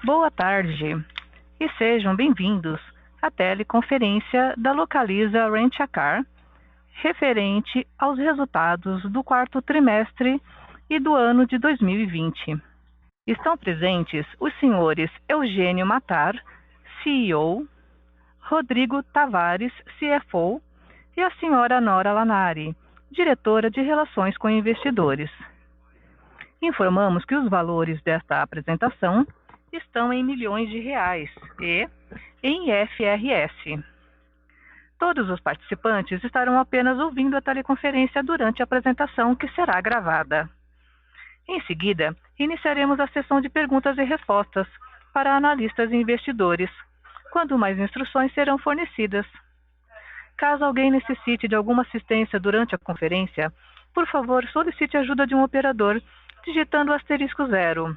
Boa tarde e sejam bem-vindos à teleconferência da Localiza Rent a Car, referente aos resultados do quarto trimestre e do ano de 2020. Estão presentes os senhores Eugênio Mattar, CEO, Rodrigo Tavares, CFO, e a senhora Nora Lanari, diretora de Relações com Investidores. Informamos que os valores desta apresentação estão em milhões de reais e em IFRS. Todos os participantes estarão apenas ouvindo a teleconferência durante a apresentação, que será gravada. Em seguida, iniciaremos a sessão de perguntas e respostas para analistas e investidores, quando mais instruções serão fornecidas. Caso alguém necessite de alguma assistência durante a conferência, por favor, solicite a ajuda de um operador, digitando *0.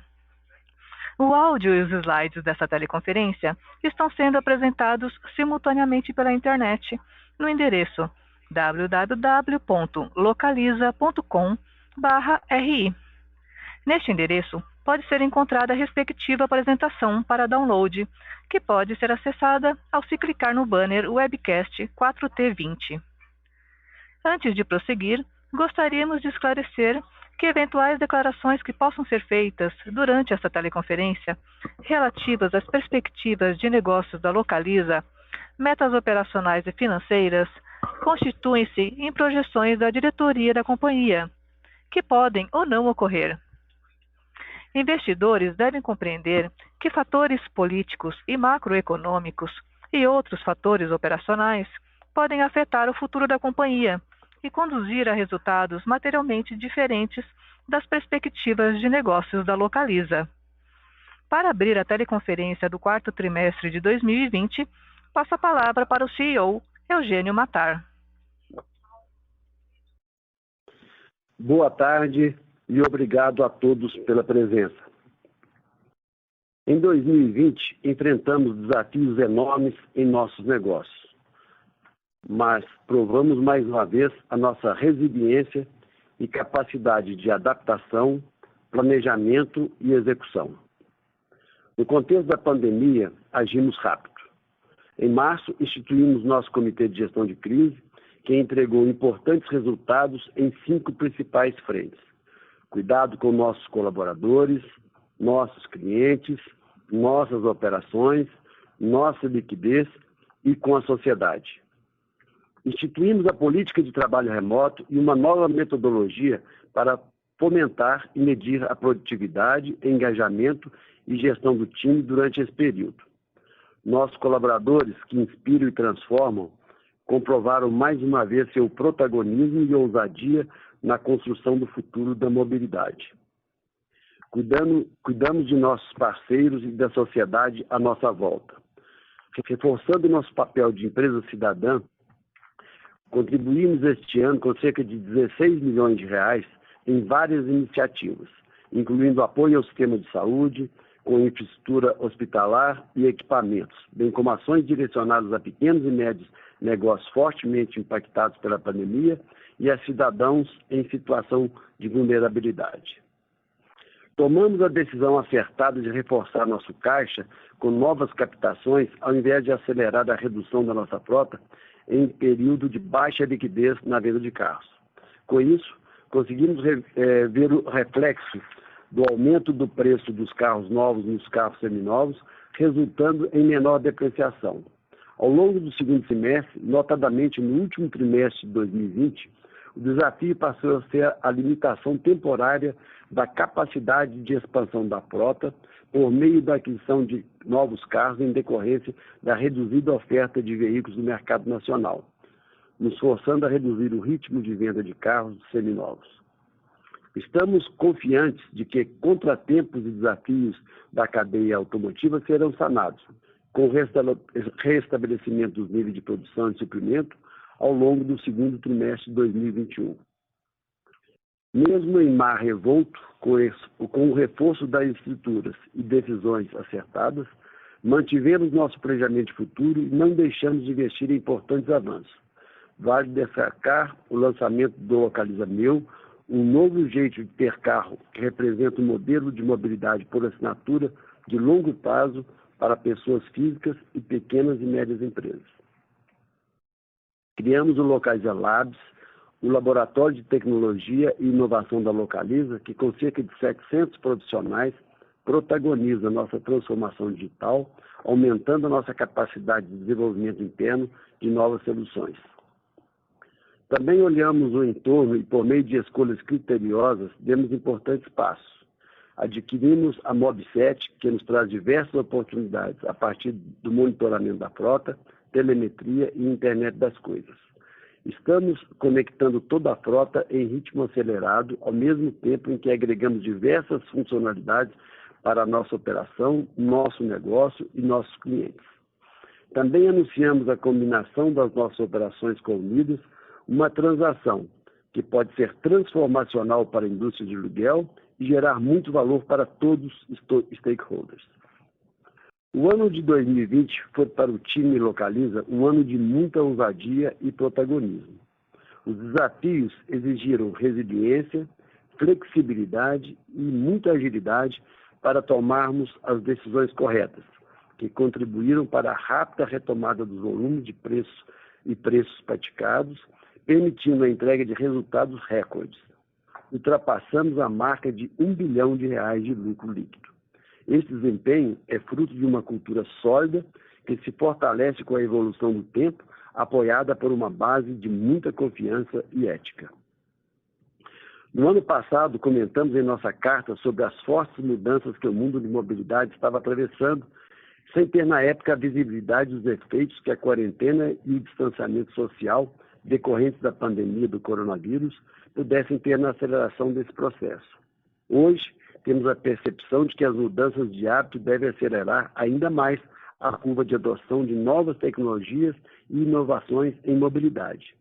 O áudio e os slides dessa teleconferência estão sendo apresentados simultaneamente pela internet no endereço www.localiza.com/ri. Neste endereço, pode ser encontrada a respectiva apresentação para download, que pode ser acessada ao se clicar no banner Webcast 4T20. Antes de prosseguir, gostaríamos de esclarecer que eventuais declarações que possam ser feitas durante esta teleconferência relativas às perspectivas de negócios da Localiza, metas operacionais e financeiras, constituem-se em projeções da diretoria da companhia, que podem ou não ocorrer. Investidores devem compreender que fatores políticos e macroeconômicos e outros fatores operacionais podem afetar o futuro da companhia e conduzir a resultados materialmente diferentes das perspectivas de negócios da Localiza. Para abrir a teleconferência do quarto trimestre de 2020, passo a palavra para o CEO, Eugênio Mattar. Boa tarde e obrigado a todos pela presença. Em 2020, enfrentamos desafios enormes em nossos negócios, mas provamos mais uma vez a nossa resiliência e capacidade de adaptação, planejamento e execução. No contexto da pandemia, agimos rápido. Em março, instituímos nosso Comitê de Gestão de Crise, que entregou importantes resultados em 5 principais frentes: cuidado com nossos colaboradores, nossos clientes, nossas operações, nossa liquidez e com a sociedade. Instituímos a política de trabalho remoto e uma nova metodologia para fomentar e medir a produtividade, engajamento e gestão do time durante esse período. Nossos colaboradores, que inspiram e transformam, comprovaram mais uma vez seu protagonismo e ousadia na construção do futuro da mobilidade. Cuidamos de nossos parceiros e da sociedade à nossa volta. Reforçando nosso papel de empresa cidadã, contribuímos este ano com cerca de 16 milhões de reais em várias iniciativas, incluindo apoio ao sistema de saúde, com infraestrutura hospitalar e equipamentos, bem como ações direcionadas a pequenos e médios negócios fortemente impactados pela pandemia e a cidadãos em situação de vulnerabilidade. Tomamos a decisão acertada de reforçar nosso caixa com novas captações, ao invés de acelerar a redução da nossa frota em período de baixa liquidez na venda de carros. Com isso, conseguimos ver o reflexo do aumento do preço dos carros novos nos carros seminovos, resultando em menor depreciação. Ao longo do segundo semestre, notadamente no último trimestre de 2020, o desafio passou a ser a limitação temporária da capacidade de expansão da frota por meio da aquisição de novos carros em decorrência da reduzida oferta de veículos no mercado nacional, nos forçando a reduzir o ritmo de venda de carros seminovos. Estamos confiantes de que contratempos e desafios da cadeia automotiva serão sanados, com o restabelecimento dos níveis de produção e suprimento ao longo do segundo trimestre de 2021. Mesmo em mar revolto, com o reforço das estruturas e decisões acertadas, mantivemos nosso planejamento futuro e não deixamos de investir em importantes avanços. Vale destacar o lançamento do Localiza Meu, um novo jeito de ter carro que representa um modelo de mobilidade por assinatura de longo prazo para pessoas físicas e pequenas e médias empresas. Criamos o Localiza Labs, o Laboratório de Tecnologia e Inovação da Localiza, que com cerca de 700 profissionais protagoniza nossa transformação digital, aumentando a nossa capacidade de desenvolvimento interno de novas soluções. Também olhamos o entorno e, por meio de escolhas criteriosas, demos importantes passos. Adquirimos a Mob7, que nos traz diversas oportunidades a partir do monitoramento da frota, telemetria e internet das coisas. Estamos conectando toda a frota em ritmo acelerado, ao mesmo tempo em que agregamos diversas funcionalidades para a nossa operação, nosso negócio e nossos clientes. Também anunciamos a combinação das nossas operações com Unidas, uma transação que pode ser transformacional para a indústria de aluguel e gerar muito valor para todos os stakeholders. O ano de 2020 foi para o time Localiza um ano de muita ousadia e protagonismo. Os desafios exigiram resiliência, flexibilidade e muita agilidade para tomarmos as decisões corretas, que contribuíram para a rápida retomada dos volumes de preços e preços praticados, permitindo a entrega de resultados recordes. Ultrapassamos a marca de R$ 1 bilhão de lucro líquido. Esse desempenho é fruto de uma cultura sólida que se fortalece com a evolução do tempo, apoiada por uma base de muita confiança e ética. No ano passado, comentamos em nossa carta sobre as fortes mudanças que o mundo de mobilidade estava atravessando, sem ter na época a visibilidade dos efeitos que a quarentena e o distanciamento social decorrentes da pandemia do coronavírus pudessem ter na aceleração desse processo. Hoje, temos a percepção de que as mudanças de hábito devem acelerar ainda mais a curva de adoção de novas tecnologias e inovações em mobilidade.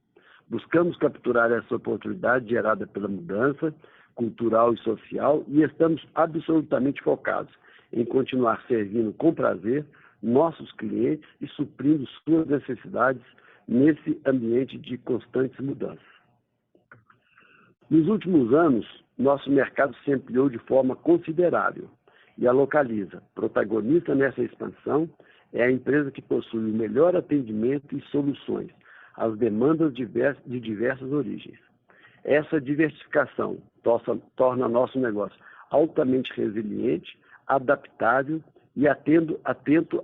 Buscamos capturar essa oportunidade gerada pela mudança cultural e social e estamos absolutamente focados em continuar servindo com prazer nossos clientes e suprindo suas necessidades nesse ambiente de constantes mudanças. Nos últimos anos, nosso mercado se ampliou de forma considerável e a Localiza, protagonista nessa expansão, é a empresa que possui o melhor atendimento e soluções às demandas de diversas origens. Essa diversificação torna nosso negócio altamente resiliente, adaptável e atento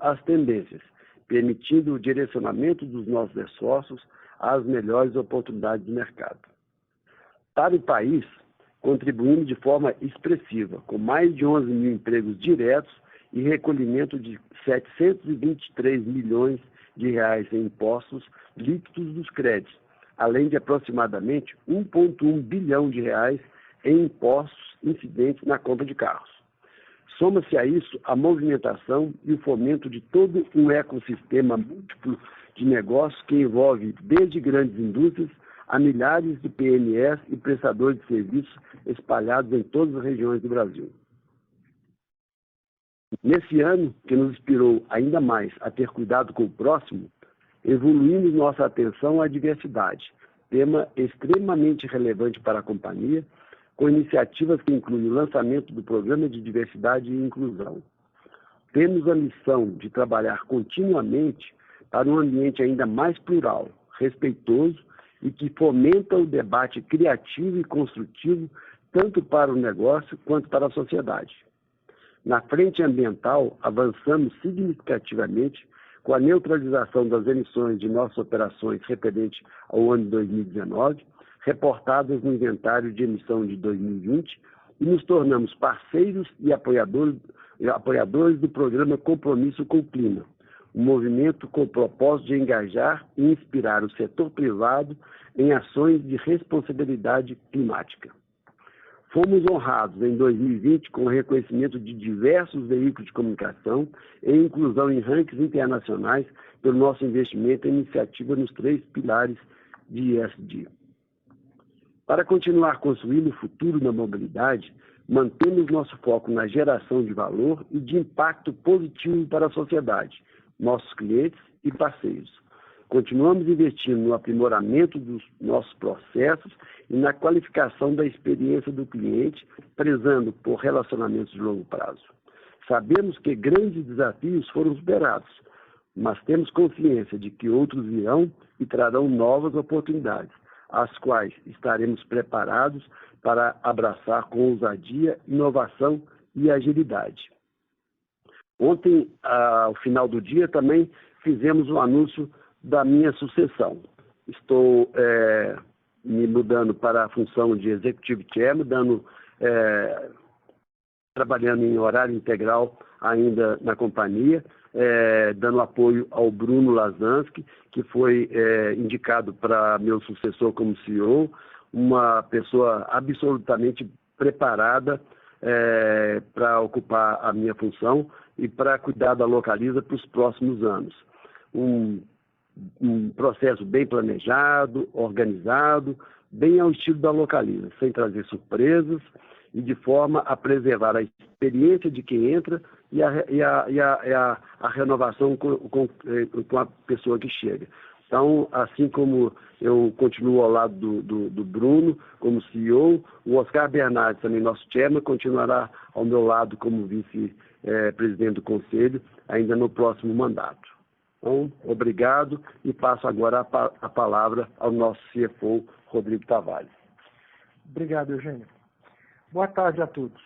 às tendências, permitindo o direcionamento dos nossos esforços às melhores oportunidades de mercado. Para o país, contribuindo de forma expressiva, com mais de 11 mil empregos diretos e recolhimento de 723 milhões de reais em impostos líquidos dos créditos, além de aproximadamente 1,1 bilhão de reais em impostos incidentes na compra de carros. Soma-se a isso a movimentação e o fomento de todo um ecossistema múltiplo de negócios que envolve desde grandes indústrias a milhares de PMEs e prestadores de serviços espalhados em todas as regiões do Brasil. Nesse ano, que nos inspirou ainda mais a ter cuidado com o próximo, evoluímos nossa atenção à diversidade, tema extremamente relevante para a companhia, com iniciativas que incluem o lançamento do Programa de Diversidade e Inclusão. Temos a missão de trabalhar continuamente para um ambiente ainda mais plural, respeitoso e que fomenta o debate criativo e construtivo tanto para o negócio quanto para a sociedade. Na frente ambiental, avançamos significativamente com a neutralização das emissões de nossas operações referente ao ano de 2019, reportadas no inventário de emissão de 2020, e nos tornamos parceiros e apoiadores do programa Compromisso com o Clima, um movimento com o propósito de engajar e inspirar o setor privado em ações de responsabilidade climática. Fomos honrados em 2020 com o reconhecimento de diversos veículos de comunicação e inclusão em rankings internacionais pelo nosso investimento em iniciativa nos 3 pilares de ESG. Para continuar construindo o futuro da mobilidade, mantemos nosso foco na geração de valor e de impacto positivo para a sociedade, nossos clientes e parceiros. Continuamos investindo no aprimoramento dos nossos processos e na qualificação da experiência do cliente, prezando por relacionamentos de longo prazo. Sabemos que grandes desafios foram superados, mas temos consciência de que outros virão e trarão novas oportunidades, as quais estaremos preparados para abraçar com ousadia, inovação e agilidade. Ontem, ao final do dia, também fizemos um anúncio da minha sucessão. Estou me mudando para a função de Executive Chairman, trabalhando em horário integral ainda na companhia, dando apoio ao Bruno Lasansky, que foi indicado para meu sucessor como CEO, uma pessoa absolutamente preparada para ocupar a minha função e para cuidar da Localiza para os próximos anos. Um processo bem planejado, organizado, bem ao estilo da Localiza, sem trazer surpresas e de forma a preservar a experiência de quem entra e a renovação com a pessoa que chega. Então, assim como eu continuo ao lado do Bruno como CEO, o Oscar Bernardes, também nosso chairman, continuará ao meu lado como vice-presidente do Conselho, ainda no próximo mandato. Então, obrigado e passo agora a palavra ao nosso CFO, Rodrigo Tavares. Obrigado, Eugênio. Boa tarde a todos.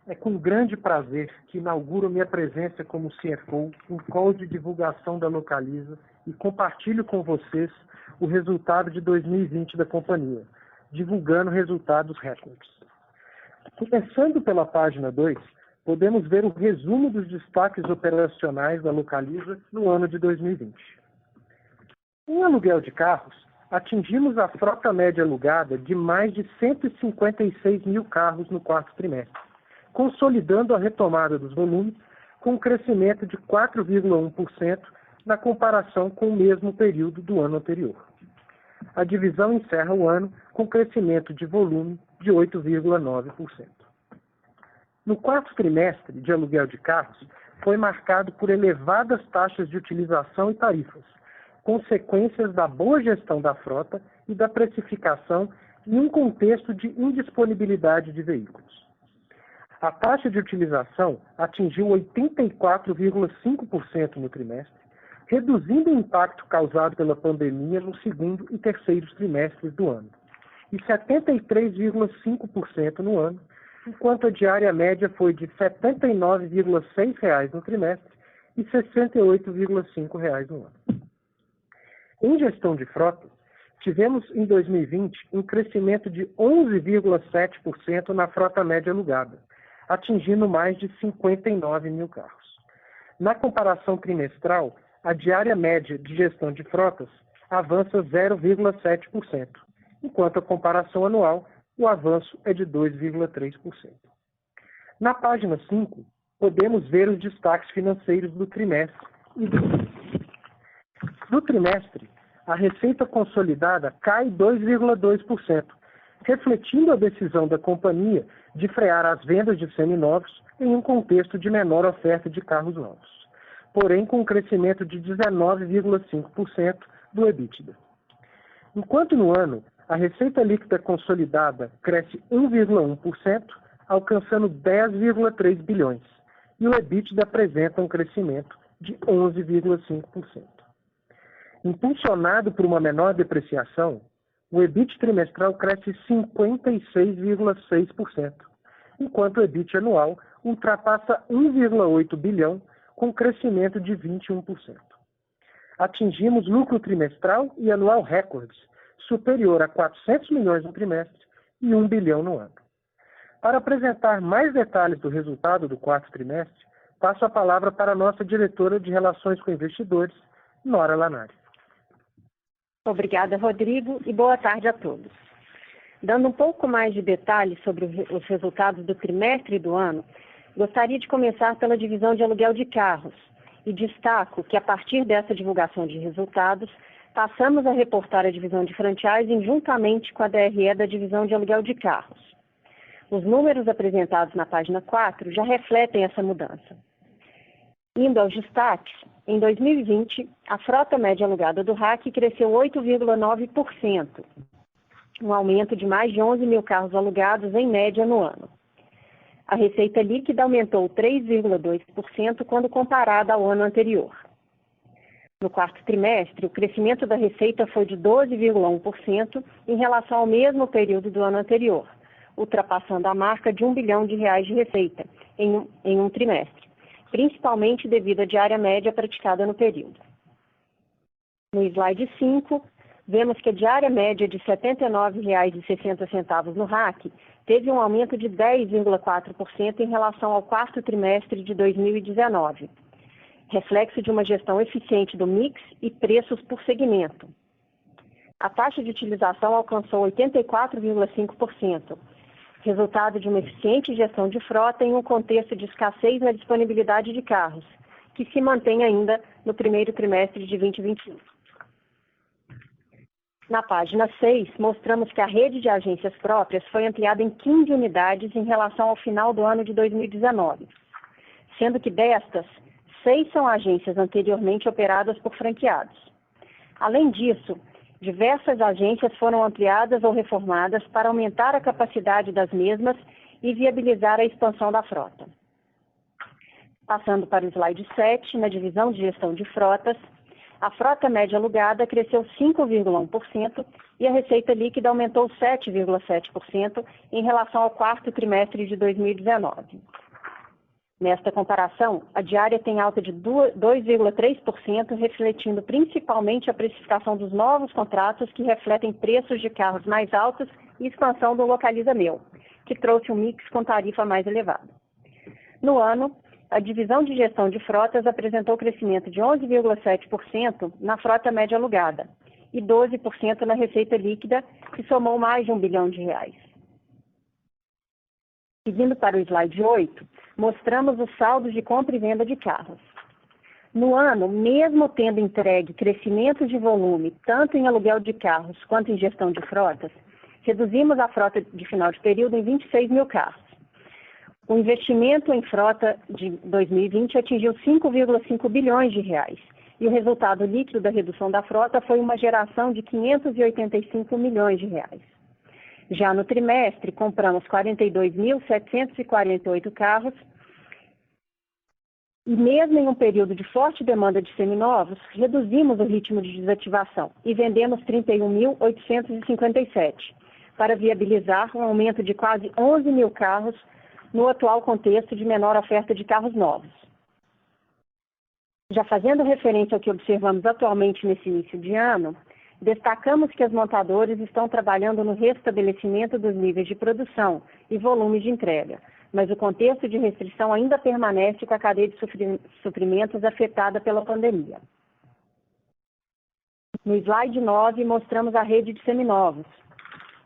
É com grande prazer que inauguro minha presença como CFO em call de divulgação da Localiza e compartilho com vocês o resultado de 2020 da companhia, divulgando resultados recordes. Começando pela página 2, podemos ver o resumo dos destaques operacionais da Localiza no ano de 2020. Em aluguel de carros, atingimos a frota média alugada de mais de 156 mil carros no quarto trimestre, consolidando a retomada dos volumes com um crescimento de 4,1% na comparação com o mesmo período do ano anterior. A divisão encerra o ano com crescimento de volume de 8,9%. No quarto trimestre de aluguel de carros, foi marcado por elevadas taxas de utilização e tarifas, consequências da boa gestão da frota e da precificação em um contexto de indisponibilidade de veículos. A taxa de utilização atingiu 84,5% no trimestre, reduzindo o impacto causado pela pandemia no segundo e terceiro trimestres do ano, e 73,5% no ano, enquanto a diária média foi de R$ 79,6 no trimestre e R$ 68,5 no ano. Em gestão de frota, tivemos em 2020 um crescimento de 11,7% na frota média alugada, atingindo mais de 59 mil carros. Na comparação trimestral, a diária média de gestão de frotas avança 0,7%, enquanto a comparação anual, o avanço é de 2,3%. Na página 5, podemos ver os destaques financeiros do trimestre e do ano. No trimestre, a receita consolidada cai 2,2%, refletindo a decisão da companhia de frear as vendas de seminovos em um contexto de menor oferta de carros novos, porém com um crescimento de 19,5% do EBITDA. Enquanto no ano, a receita líquida consolidada cresce 1,1%, alcançando 10,3 bilhões, e o EBITDA apresenta um crescimento de 11,5%. Impulsionado por uma menor depreciação, o EBIT trimestral cresce 56,6%, enquanto o EBIT anual ultrapassa 1,8 bilhão, com crescimento de 21%. Atingimos lucro trimestral e anual recordes, superior a 400 milhões no trimestre e 1 bilhão no ano. Para apresentar mais detalhes do resultado do quarto trimestre, passo a palavra para a nossa diretora de Relações com Investidores, Nora Lanari. Obrigada, Rodrigo, e boa tarde a todos. Dando um pouco mais de detalhes sobre os resultados do trimestre e do ano, gostaria de começar pela divisão de aluguel de carros e destaco que, a partir dessa divulgação de resultados, passamos a reportar a divisão de franchising juntamente com a DRE da divisão de aluguel de carros. Os números apresentados na página 4 já refletem essa mudança. Indo aos destaques, em 2020, a frota média alugada do RAC cresceu 8,9%, um aumento de mais de 11 mil carros alugados em média no ano. A receita líquida aumentou 3,2% quando comparada ao ano anterior. No quarto trimestre, o crescimento da receita foi de 12,1% em relação ao mesmo período do ano anterior, ultrapassando a marca de R$ 1 bilhão de receita em um trimestre, principalmente devido à diária média praticada no período. No slide 5, vemos que a diária média de R$ 79,60 no RAC teve um aumento de 10,4% em relação ao quarto trimestre de 2019, reflexo de uma gestão eficiente do mix e preços por segmento. A taxa de utilização alcançou 84,5%, resultado de uma eficiente gestão de frota em um contexto de escassez na disponibilidade de carros, que se mantém ainda no primeiro trimestre de 2021. Na página 6, mostramos que a rede de agências próprias foi ampliada em 15 unidades em relação ao final do ano de 2019, sendo que destas, 6 são agências anteriormente operadas por franqueados. Além disso, diversas agências foram ampliadas ou reformadas para aumentar a capacidade das mesmas e viabilizar a expansão da frota. Passando para o slide 7, na divisão de gestão de frotas, a frota média alugada cresceu 5,1% e a receita líquida aumentou 7,7% em relação ao quarto trimestre de 2019. Nesta comparação, a diária tem alta de 2,3%, refletindo principalmente a precificação dos novos contratos que refletem preços de carros mais altos e expansão do Localiza Meu, que trouxe um mix com tarifa mais elevada. No ano, a divisão de gestão de frotas apresentou crescimento de 11,7% na frota média alugada e 12% na receita líquida, que somou mais de R$ 1 bilhão. Seguindo para o slide 8, mostramos os saldos de compra e venda de carros. No ano, mesmo tendo entregue crescimento de volume tanto em aluguel de carros quanto em gestão de frotas, reduzimos a frota de final de período em 26 mil carros. O investimento em frota de 2020 atingiu 5,5 bilhões de reais e o resultado líquido da redução da frota foi uma geração de 585 milhões de reais. Já no trimestre, compramos 42.748 carros e mesmo em um período de forte demanda de seminovos, reduzimos o ritmo de desativação e vendemos 31.857 para viabilizar um aumento de quase 11 mil carros no atual contexto de menor oferta de carros novos. Já fazendo referência ao que observamos atualmente nesse início de ano, destacamos que as montadoras estão trabalhando no restabelecimento dos níveis de produção e volumes de entrega, mas o contexto de restrição ainda permanece com a cadeia de suprimentos afetada pela pandemia. No slide 9, mostramos a rede de seminovos.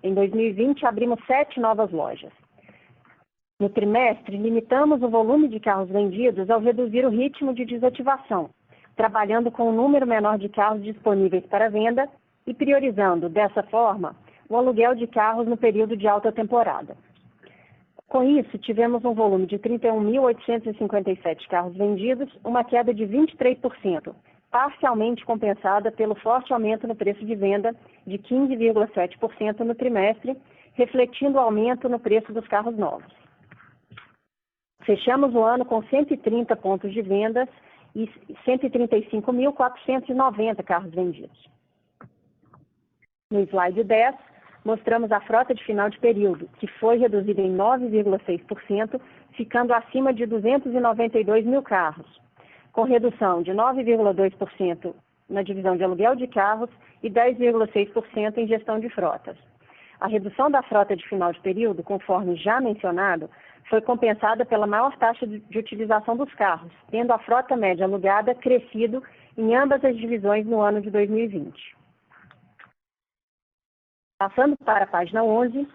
Em 2020, abrimos 7 novas lojas. No trimestre, limitamos o volume de carros vendidos ao reduzir o ritmo de desativação, trabalhando com um número menor de carros disponíveis para venda e priorizando, dessa forma, o aluguel de carros no período de alta temporada. Com isso, tivemos um volume de 31.857 carros vendidos, uma queda de 23%, parcialmente compensada pelo forte aumento no preço de venda de 15,7% no trimestre, refletindo o aumento no preço dos carros novos. Fechamos o ano com 130 pontos de vendas e 135.490 carros vendidos. No slide 10, mostramos a frota de final de período, que foi reduzida em 9,6%, ficando acima de 292 mil carros, com redução de 9,2% na divisão de aluguel de carros e 10,6% em gestão de frotas. A redução da frota de final de período, conforme já mencionado, foi compensada pela maior taxa de utilização dos carros, tendo a frota média alugada crescido em ambas as divisões no ano de 2020. Passando para a página 11,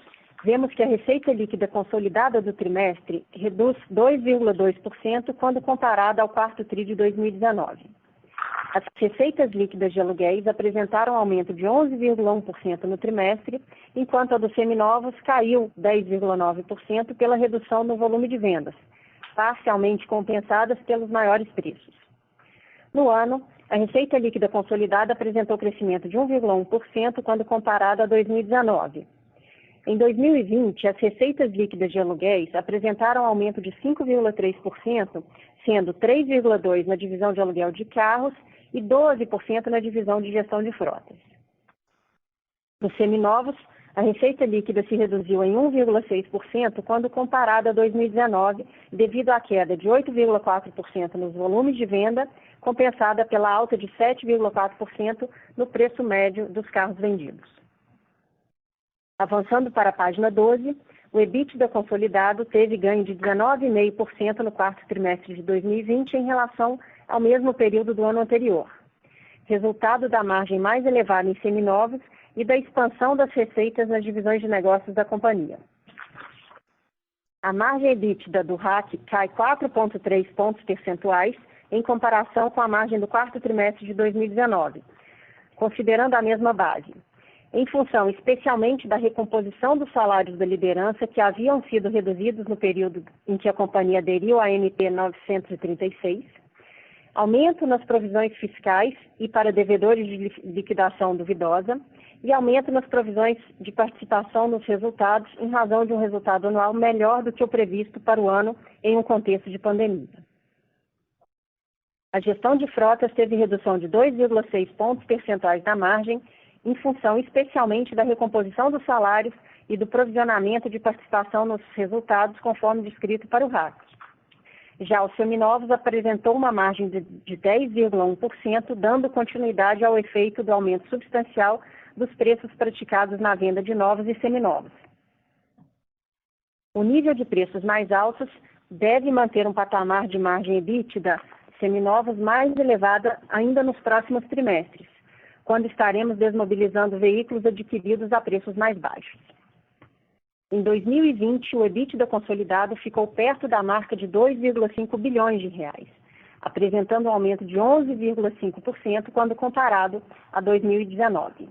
vemos que a receita líquida consolidada do trimestre reduz 2,2% quando comparada ao quarto tri de 2019. As receitas líquidas de aluguéis apresentaram aumento de 11,1% no trimestre, enquanto a dos seminovos caiu 10,9% pela redução no volume de vendas, parcialmente compensadas pelos maiores preços. No ano, a receita líquida consolidada apresentou crescimento de 1,1% quando comparada a 2019. Em 2020, as receitas líquidas de aluguéis apresentaram aumento de 5,3%, sendo 3,2% na divisão de aluguel de carros e 12% na divisão de gestão de frotas. Nos seminovos, a receita líquida se reduziu em 1,6% quando comparada a 2019, devido à queda de 8,4% nos volumes de venda, compensada pela alta de 7,4% no preço médio dos carros vendidos. Avançando para a página 12, o EBITDA consolidado teve ganho de 19,5% no quarto trimestre de 2020 em relação ao mesmo período do ano anterior, resultado da margem mais elevada em seminovos e da expansão das receitas nas divisões de negócios da companhia. A margem EBITDA do RAC cai 4,3 pontos percentuais em comparação com a margem do quarto trimestre de 2019, considerando a mesma base, em função especialmente da recomposição dos salários da liderança que haviam sido reduzidos no período em que a companhia aderiu à MP 936, aumento nas provisões fiscais e para devedores de liquidação duvidosa e aumento nas provisões de participação nos resultados em razão de um resultado anual melhor do que o previsto para o ano em um contexto de pandemia. A gestão de frotas teve redução de 2,6 pontos percentuais da margem em função especialmente da recomposição dos salários e do provisionamento de participação nos resultados conforme descrito para o RAC. Já os seminovos apresentou uma margem de 10,1%, dando continuidade ao efeito do aumento substancial dos preços praticados na venda de novos e seminovos. O nível de preços mais altos deve manter um patamar de margem EBITDA seminovos mais elevada ainda nos próximos trimestres, quando estaremos desmobilizando veículos adquiridos a preços mais baixos. Em 2020, o EBITDA consolidado ficou perto da marca de 2,5 bilhões de reais, apresentando um aumento de 11,5% quando comparado a 2019.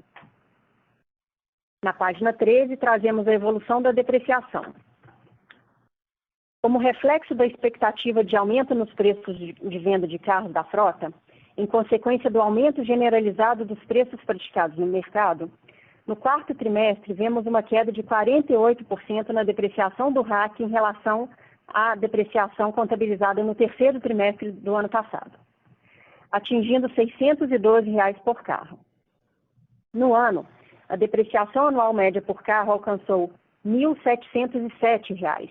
Na página 13, trazemos a evolução da depreciação. Como reflexo da expectativa de aumento nos preços de venda de carros da frota, em consequência do aumento generalizado dos preços praticados no mercado, no quarto trimestre vemos uma queda de 48% na depreciação do RAC em relação à depreciação contabilizada no terceiro trimestre do ano passado, atingindo R$ 612 por carro. No ano, a depreciação anual média por carro alcançou R$ 1.707,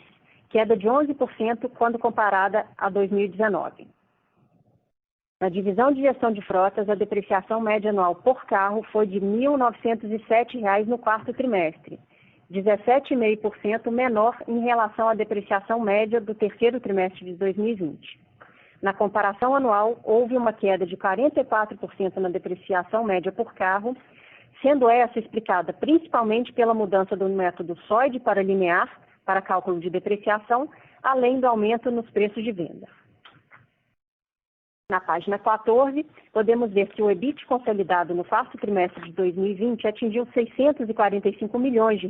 queda de 11% quando comparada a 2019. Na divisão de gestão de frotas, a depreciação média anual por carro foi de R$ 1.907 no quarto trimestre, 17,5% menor em relação à depreciação média do terceiro trimestre de 2020. Na comparação anual, houve uma queda de 44% na depreciação média por carro, sendo essa explicada principalmente pela mudança do método SOID para linear, para cálculo de depreciação, além do aumento nos preços de venda. Na página 14, podemos ver que o EBIT consolidado no quarto trimestre de 2020 atingiu R$ 645 milhões,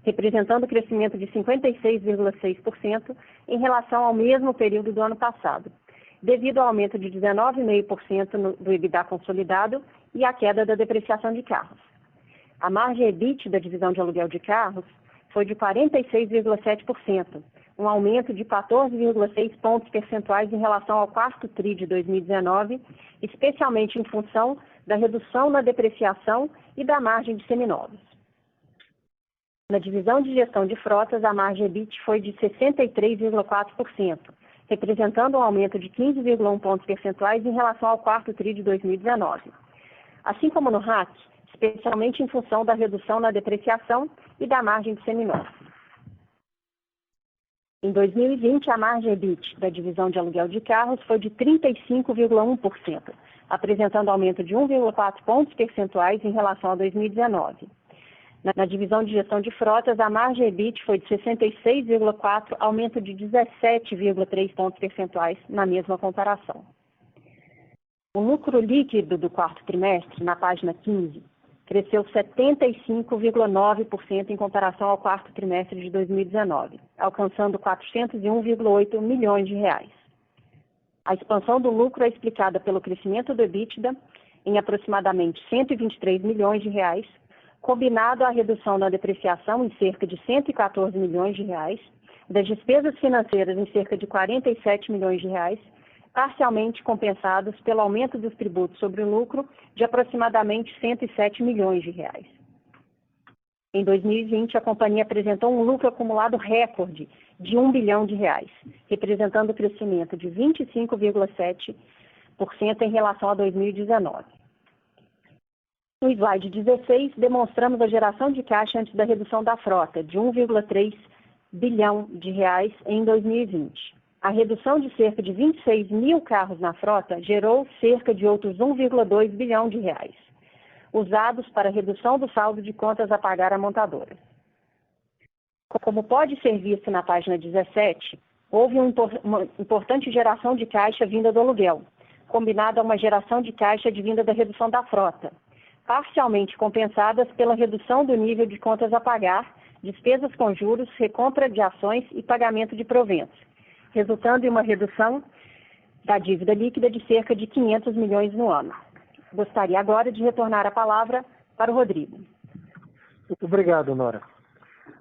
representando crescimento de 56,6% em relação ao mesmo período do ano passado, devido ao aumento de 19,5% do EBITDA consolidado e à queda da depreciação de carros. A margem EBIT da divisão de aluguel de carros foi de 46,7%, um aumento de 14,6 pontos percentuais em relação ao quarto TRI de 2019, especialmente em função da redução na depreciação e da margem de seminovos. Na divisão de gestão de frotas, a margem EBIT foi de 63,4%, representando um aumento de 15,1 pontos percentuais em relação ao quarto TRI de 2019. Assim como no RAC, especialmente em função da redução na depreciação e da margem de seminovos. Em 2020, a margem EBIT da divisão de aluguel de carros foi de 35,1%, apresentando aumento de 1,4 pontos percentuais em relação a 2019. Na divisão de gestão de frotas, a margem EBIT foi de 66,4%, aumento de 17,3 pontos percentuais na mesma comparação. O lucro líquido do quarto trimestre, na página 15, cresceu 75,9% em comparação ao quarto trimestre de 2019, alcançando 401,8 milhões de reais. A expansão do lucro é explicada pelo crescimento do EBITDA em aproximadamente 123 milhões de reais, combinado à redução da depreciação em cerca de 114 milhões de reais, das despesas financeiras em cerca de 47 milhões de reais, parcialmente compensados pelo aumento dos tributos sobre o lucro de aproximadamente 107 milhões de reais. Em 2020, a companhia apresentou um lucro acumulado recorde de 1 bilhão de reais, representando crescimento de 25,7% em relação a 2019. No slide 16, demonstramos a geração de caixa antes da redução da frota, de 1,3 bilhão de reais em 2020. A redução de cerca de 26 mil carros na frota gerou cerca de outros 1,2 bilhão de reais, usados para a redução do saldo de contas a pagar à montadora. Como pode ser visto na página 17, houve uma importante geração de caixa vinda do aluguel, combinada a uma geração de caixa advinda da redução da frota, parcialmente compensadas pela redução do nível de contas a pagar, despesas com juros, recompra de ações e pagamento de proventos, resultando em uma redução da dívida líquida de cerca de 500 milhões no ano. Gostaria agora de retornar a palavra para o Rodrigo. Obrigado, Nora.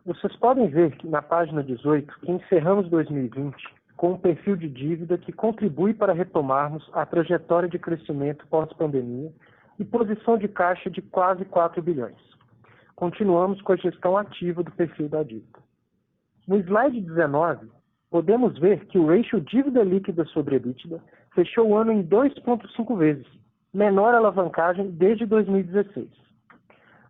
Vocês podem ver que na página 18 que encerramos 2020 com um perfil de dívida que contribui para retomarmos a trajetória de crescimento pós-pandemia e posição de caixa de quase 4 bilhões. Continuamos com a gestão ativa do perfil da dívida. No slide 19, podemos ver que o ratio dívida líquida sobre EBITDA fechou o ano em 2,5 vezes, menor alavancagem desde 2016.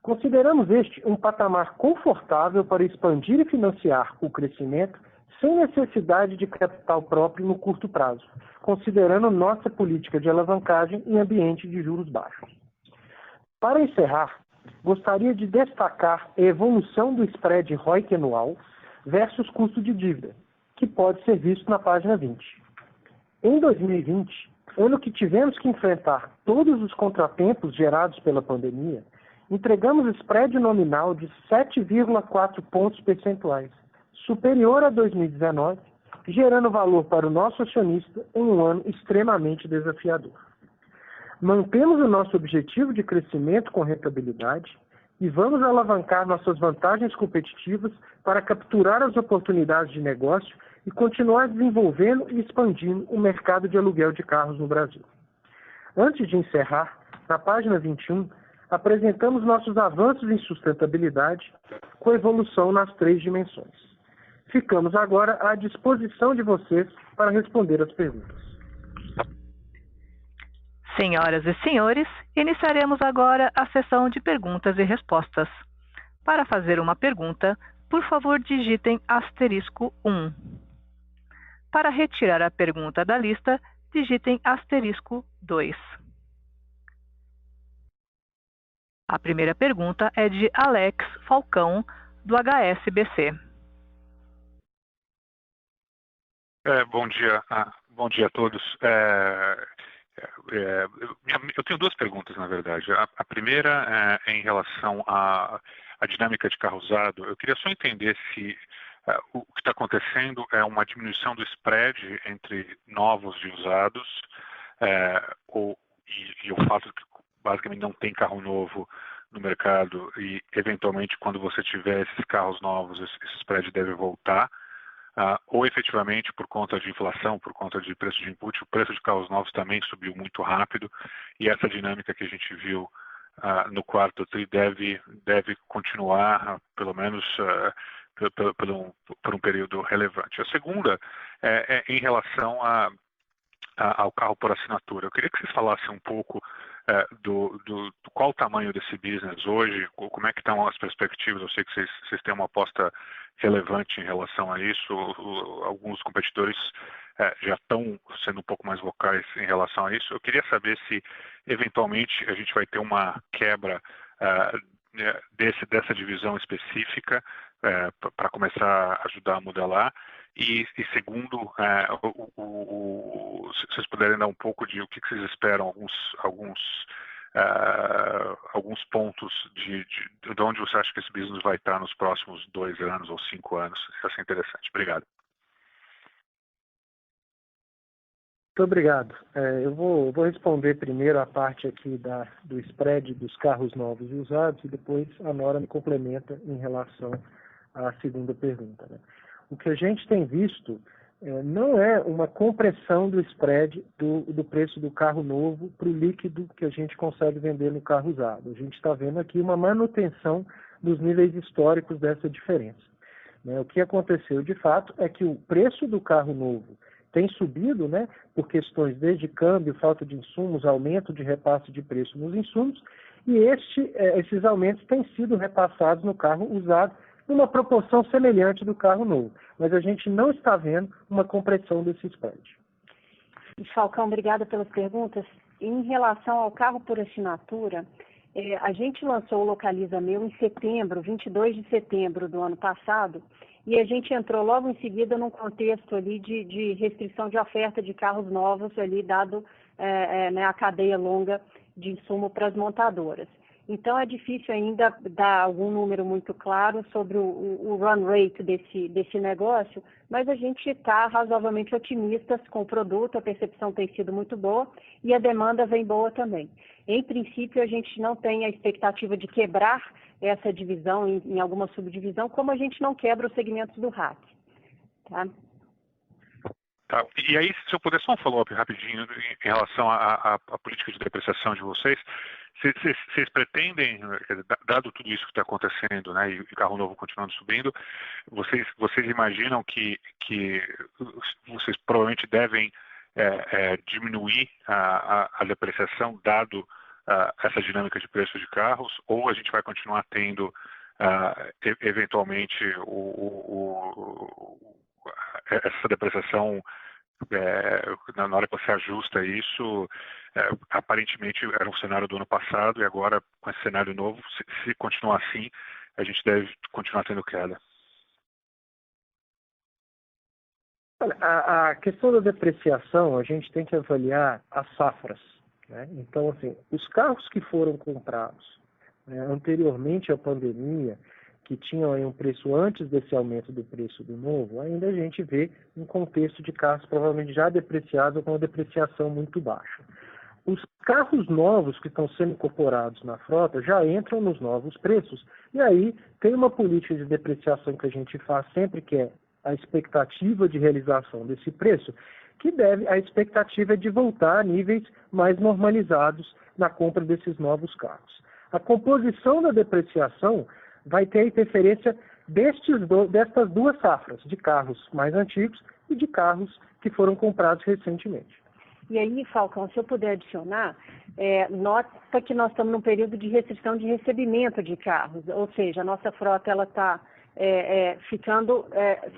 Consideramos este um patamar confortável para expandir e financiar o crescimento sem necessidade de capital próprio no curto prazo, considerando nossa política de alavancagem em ambiente de juros baixos. Para encerrar, gostaria de destacar a evolução do spread ROIC anual versus custo de dívida, que pode ser visto na página 20. Em 2020, ano que tivemos que enfrentar todos os contratempos gerados pela pandemia, entregamos spread nominal de 7,4 pontos percentuais, superior a 2019, gerando valor para o nosso acionista em um ano extremamente desafiador. Mantemos o nosso objetivo de crescimento com rentabilidade e vamos alavancar nossas vantagens competitivas para capturar as oportunidades de negócio e continuar desenvolvendo e expandindo o mercado de aluguel de carros no Brasil. Antes de encerrar, na página 21, apresentamos nossos avanços em sustentabilidade com evolução nas 3 dimensões. Ficamos agora à disposição de vocês para responder as perguntas. Senhoras e senhores, iniciaremos agora a sessão de perguntas e respostas. Para fazer uma pergunta, por favor digitem *1. Para retirar a pergunta da lista, digitem *2. A primeira pergunta é de Alex Falcão, do HSBC. Bom dia a todos. Eu tenho 2 perguntas, na verdade. A primeira é em relação à dinâmica de carro usado. Eu queria só entender se o que está acontecendo é uma diminuição do spread entre novos e usados, e o fato de que basicamente não tem carro novo no mercado e, eventualmente, quando você tiver esses carros novos, esse spread deve voltar, ou efetivamente, por conta de inflação, por conta de preço de input, o preço de carros novos também subiu muito rápido e essa dinâmica que a gente viu no quarto TRI deve continuar, pelo menos por um período relevante. A segunda é em relação ao carro por assinatura. Eu queria que vocês falassem um pouco do qual o tamanho desse business hoje, como é que estão as perspectivas. Eu sei que vocês têm uma aposta relevante em relação a isso. Alguns competidores já estão sendo um pouco mais vocais em relação a isso. Eu queria saber se, eventualmente, a gente vai ter uma quebra dessa divisão específica para começar a ajudar a modelar. E segundo, se vocês puderem dar um pouco de o que vocês esperam, alguns pontos de onde você acha que esse business vai estar nos próximos 2 anos ou 5 anos. Isso vai ser interessante. Obrigado. Muito obrigado. Eu vou responder primeiro a parte aqui do spread dos carros novos e usados e depois a Nora me complementa em relação à segunda pergunta, né? O que a gente tem visto não é uma compressão do spread do preço do carro novo para o líquido que a gente consegue vender no carro usado. A gente está vendo aqui uma manutenção dos níveis históricos dessa diferença, né? O que aconteceu de fato é que o preço do carro novo tem subido, né, por questões desde câmbio, falta de insumos, aumento de repasse de preço nos insumos, e esses aumentos têm sido repassados no carro usado numa proporção semelhante do carro novo. Mas a gente não está vendo uma compressão desse spread. Falcão, obrigada pelas perguntas. Em relação ao carro por assinatura, a gente lançou o Localiza Meu em setembro, 22 de setembro do ano passado, e a gente entrou logo em seguida num contexto ali de restrição de oferta de carros novos, ali dado né, a cadeia longa de insumo para as montadoras. Então é difícil ainda dar algum número muito claro sobre o run rate desse negócio, mas a gente está razoavelmente otimistas com o produto, a percepção tem sido muito boa e a demanda vem boa também. Em princípio, a gente não tem a expectativa de quebrar essa divisão em alguma subdivisão, como a gente não quebra os segmentos do RAC. Tá? Tá. E aí, se eu puder só um follow-up rapidinho em relação à política de depreciação de vocês, vocês pretendem, dado tudo isso que está acontecendo, né, e o carro novo continuando subindo, vocês imaginam que vocês provavelmente devem diminuir a depreciação dado essa dinâmica de preço de carros, ou a gente vai continuar tendo eventualmente essa depreciação na hora que você ajusta isso, aparentemente era um cenário do ano passado e agora com esse cenário novo, se continuar assim, a gente deve continuar tendo queda. Olha, a questão da depreciação, a gente tem que avaliar as safras, né? Então, assim, os carros que foram comprados anteriormente à pandemia, que tinham aí um preço antes desse aumento do preço do novo, ainda a gente vê um contexto de carros provavelmente já depreciados ou com uma depreciação muito baixa. Os carros novos que estão sendo incorporados na frota já entram nos novos preços, e aí tem uma política de depreciação que a gente faz sempre, que é a expectativa de realização desse preço, a expectativa é de voltar a níveis mais normalizados na compra desses novos carros. A composição da depreciação vai ter a interferência destas duas safras, de carros mais antigos e de carros que foram comprados recentemente. E aí, Falcão, se eu puder adicionar, nota que nós estamos num período de restrição de recebimento de carros, ou seja, a nossa frota está ficando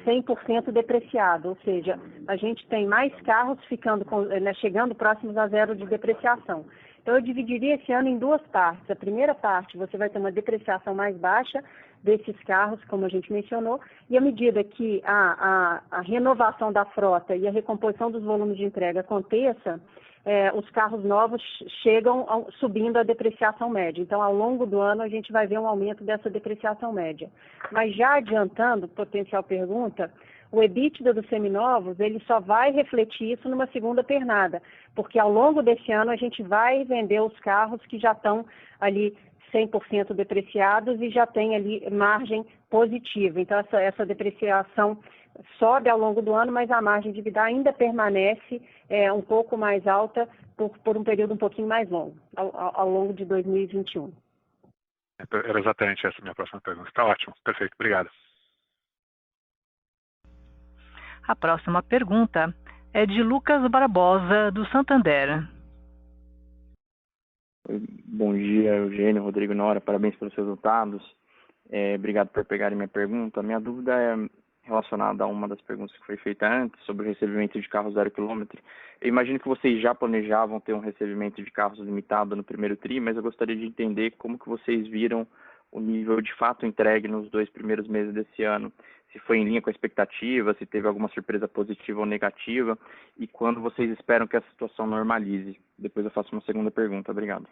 100% depreciada, ou seja, a gente tem mais carros chegando próximos a zero de depreciação. Então, eu dividiria esse ano em duas partes. A primeira parte, você vai ter uma depreciação mais baixa desses carros, como a gente mencionou, e à medida que a renovação da frota e a recomposição dos volumes de entrega aconteça, os carros novos chegam subindo a depreciação média. Então, ao longo do ano, a gente vai ver um aumento dessa depreciação média. Mas já adiantando, potencial pergunta, o EBITDA dos seminovos, ele só vai refletir isso numa segunda pernada, porque ao longo desse ano a gente vai vender os carros que já estão ali 100% depreciados e já tem ali margem positiva. Então, essa depreciação sobe ao longo do ano, mas a margem de EBITDA ainda permanece um pouco mais alta por um período um pouquinho mais longo, ao longo de 2021. Era exatamente essa a minha próxima pergunta. Está ótimo, perfeito, obrigado. A próxima pergunta é de Lucas Barbosa, do Santander. Bom dia, Eugênio, Rodrigo, Nora, parabéns pelos resultados. Obrigado por pegarem minha pergunta. Minha dúvida é relacionada a uma das perguntas que foi feita antes, sobre o recebimento de carros 0 km. Eu imagino que vocês já planejavam ter um recebimento de carros limitado no primeiro TRI, mas eu gostaria de entender como que vocês viram o nível de fato entregue nos 2 primeiros meses desse ano. Se foi em linha com a expectativa, se teve alguma surpresa positiva ou negativa, e quando vocês esperam que a situação normalize. Depois eu faço uma segunda pergunta. Obrigado.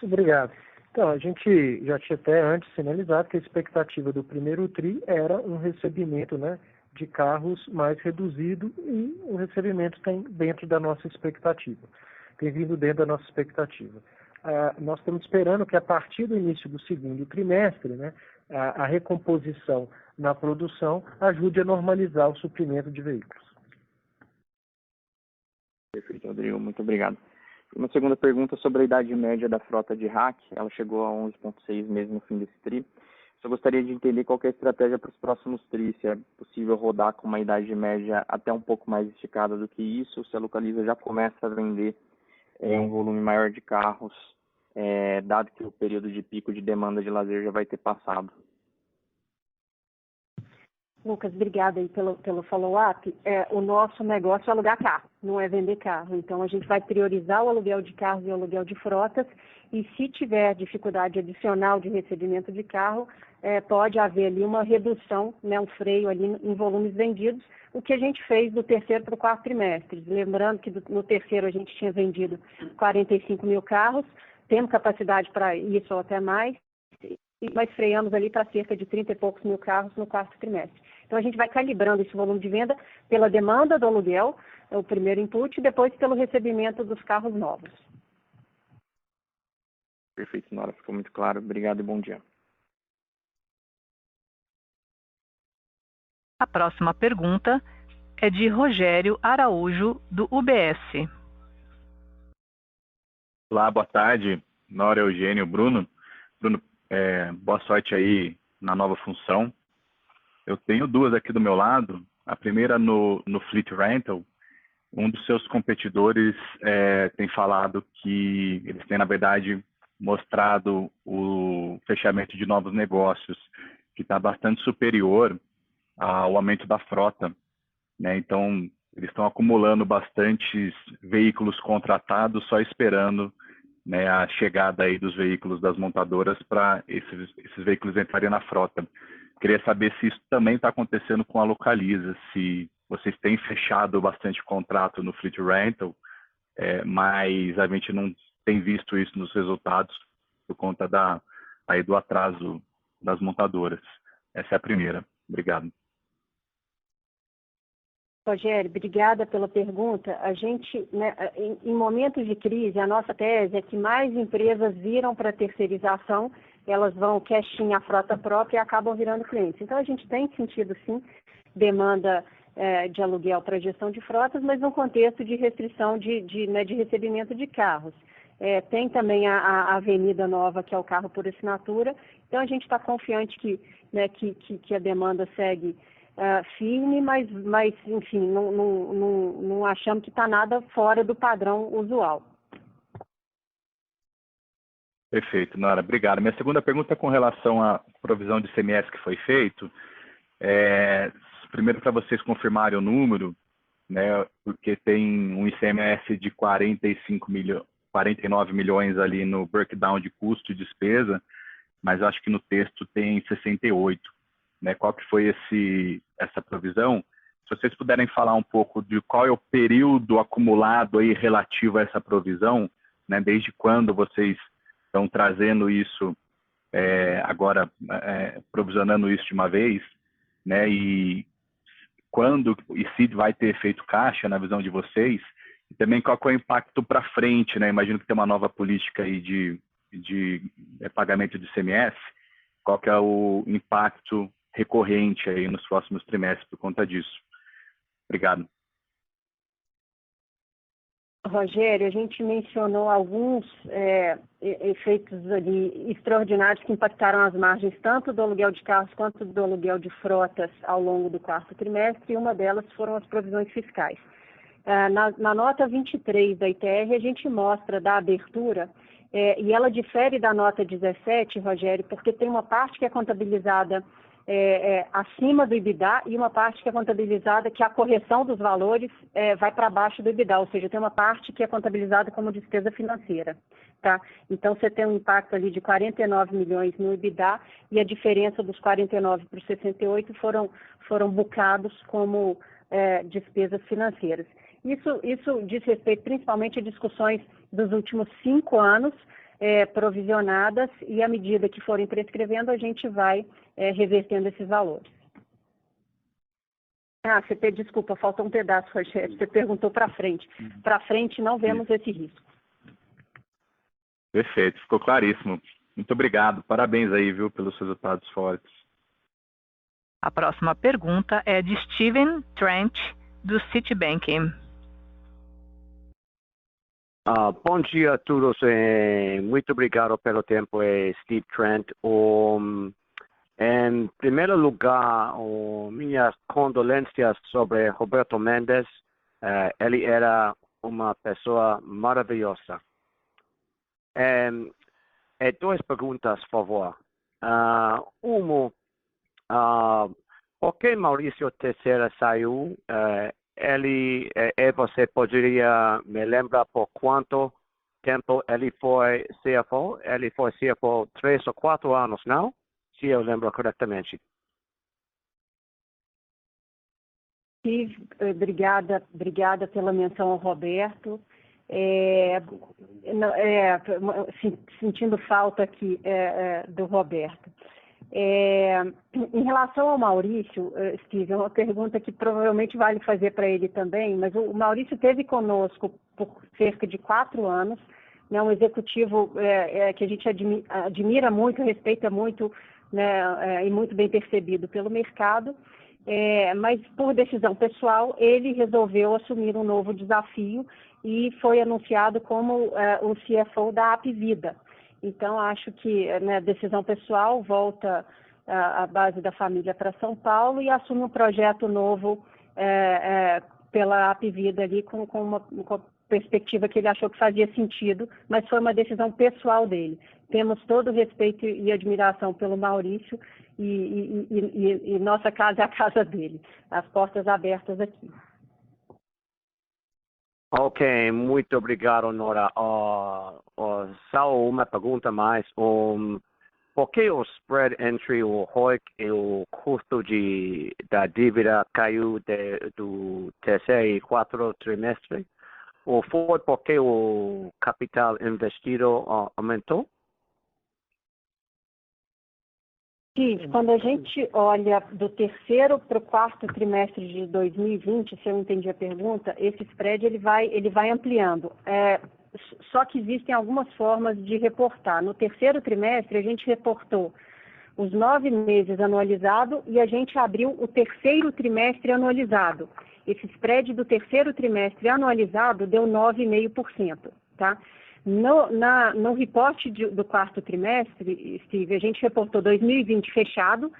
Obrigado. Então, a gente já tinha até antes sinalizado que a expectativa do primeiro TRI era um recebimento, de carros mais reduzido e o recebimento tem dentro da nossa expectativa, tem vindo dentro da nossa expectativa. Nós estamos esperando que a partir do início do segundo trimestre, né, a recomposição na produção ajude a normalizar o suprimento de veículos. Perfeito, Rodrigo, muito obrigado. Uma segunda pergunta sobre a idade média da frota de RAC, ela chegou a 11,6 meses no fim desse TRI. Só gostaria de entender qual que é a estratégia para os próximos TRI, se é possível rodar com uma idade média até um pouco mais esticada do que isso, se a Localiza já começa a vender um volume maior de carros, dado que o período de pico de demanda de lazer já vai ter passado. Lucas, obrigada aí pelo follow-up. O nosso negócio é alugar carro, não é vender carro. Então, a gente vai priorizar o aluguel de carros e o aluguel de frotas. E se tiver dificuldade adicional de recebimento de carro, pode haver ali uma redução, né, um freio ali em volumes vendidos, o que a gente fez do terceiro para o quarto trimestre. Lembrando que no terceiro a gente tinha vendido 45 mil carros, temos capacidade para isso ou até mais, mas freamos ali para cerca de 30 e poucos mil carros no quarto trimestre. Então, a gente vai calibrando esse volume de venda pela demanda do aluguel, é o primeiro input, e depois pelo recebimento dos carros novos. Perfeito, Nora, ficou muito claro. Obrigado e bom dia. A próxima pergunta é de Rogério Araújo, do UBS. Olá, boa tarde, Nora, Eugênio, Bruno. Bruno, boa sorte aí na nova função. Eu tenho duas aqui do meu lado. A primeira no Fleet Rental. Um dos seus competidores tem falado que eles têm, na verdade, mostrado o fechamento de novos negócios, que está bastante superior ao aumento da frota, né? Então, eles estão acumulando bastantes veículos contratados, só esperando, né, a chegada aí dos veículos das montadoras para esses veículos entrarem na frota. Queria saber se isso também está acontecendo com a Localiza, se vocês têm fechado bastante contrato no Fleet Rental, mas a gente não tem visto isso nos resultados por conta aí do atraso das montadoras. Essa é a primeira. Obrigado. Rogério, obrigada pela pergunta. A gente, né, em momentos de crise, a nossa tese é que mais empresas viram para a terceirização, elas vão cashinhar a frota própria e acabam virando clientes. Então, a gente tem sentido, sim, demanda de aluguel para gestão de frotas, mas no contexto de restrição de recebimento de carros. Tem também a Avenida Nova, que é o carro por assinatura. Então, a gente está confiante que a demanda segue firme, mas enfim, não achamos que está nada fora do padrão usual. Perfeito, Nora. Obrigado. Minha segunda pergunta é com relação à provisão de ICMS que foi feito. Primeiro, para vocês confirmarem o número, né, porque tem um ICMS de 49 milhões ali no breakdown de custo e despesa, mas acho que no texto tem 68. Né? Qual que foi essa provisão? Se vocês puderem falar um pouco de qual é o período acumulado aí relativo a essa provisão, né? Desde quando vocês estão trazendo isso, agora provisionando isso de uma vez, né? E quando e se vai ter efeito caixa na visão de vocês, e também qual que é o impacto para frente, né? Imagino que tem uma nova política aí de pagamento de ICMS, qual que é o impacto recorrente aí nos próximos trimestres por conta disso. Obrigado. Rogério, a gente mencionou alguns efeitos ali extraordinários que impactaram as margens tanto do aluguel de carros quanto do aluguel de frotas ao longo do quarto trimestre, e uma delas foram as provisões fiscais. Na nota 23 da ITR, a gente mostra da abertura, e ela difere da nota 17, Rogério, porque tem uma parte que é contabilizada acima do EBITDA e uma parte que é contabilizada que a correção dos valores vai para baixo do EBITDA, ou seja, tem uma parte que é contabilizada como despesa financeira. Tá? Então, você tem um impacto ali de 49 milhões no EBITDA e a diferença dos 49 para os 68 foram bucados como despesas financeiras. Isso diz respeito principalmente a discussões dos últimos 5 anos, provisionadas, e à medida que forem prescrevendo, a gente vai revertendo esses valores. Desculpa, faltou um pedaço, Rogério. Você perguntou para frente. Para frente não vemos esse risco. Perfeito, ficou claríssimo. Muito obrigado. Parabéns aí, viu, pelos resultados fortes. A próxima pergunta é de Steven Trent, do Citibank. Bom dia a todos. Muito obrigado pelo tempo, Steve Trent. Em primeiro lugar, minhas condolências sobre Roberto Mendes. Ele era uma pessoa maravilhosa. Duas perguntas, por favor. Por que Maurício Teixeira saiu? Você poderia me lembrar por quanto tempo ele foi CFO? Ele foi CFO 3 ou 4 anos, não? Se eu lembro corretamente. Steve, obrigada pela menção ao Roberto. Sentindo falta aqui do Roberto. Em relação ao Maurício, Steve, é uma pergunta que provavelmente vale fazer para ele também, mas o Maurício esteve conosco por cerca de 4 anos, né, um executivo que a gente admira muito, respeita muito, né, e muito bem percebido pelo mercado, mas por decisão pessoal ele resolveu assumir um novo desafio e foi anunciado como o CFO da Apvida. Então, acho que, né, decisão pessoal, volta a base da família para São Paulo e assume um projeto novo pela Apvida ali com uma perspectiva que ele achou que fazia sentido, mas foi uma decisão pessoal dele. Temos todo o respeito e admiração pelo Maurício e nossa casa é a casa dele. As portas abertas aqui. Ok, muito obrigado, Nora. Só uma pergunta mais. Por que o spread entre o ROIC e o custo da dívida caiu do terceiro e quarto trimestre? Ou foi porque o capital investido aumentou? Sim, quando a gente olha do terceiro para o quarto trimestre de 2020, se eu entendi a pergunta, esse spread ele vai ampliando. Só que existem algumas formas de reportar. No terceiro trimestre, a gente reportou os 9 meses anualizado e a gente abriu o terceiro trimestre anualizado. Esse spread do terceiro trimestre anualizado deu 9,5%, tá? No reporte do quarto trimestre, Steve, a gente reportou 2020 fechado,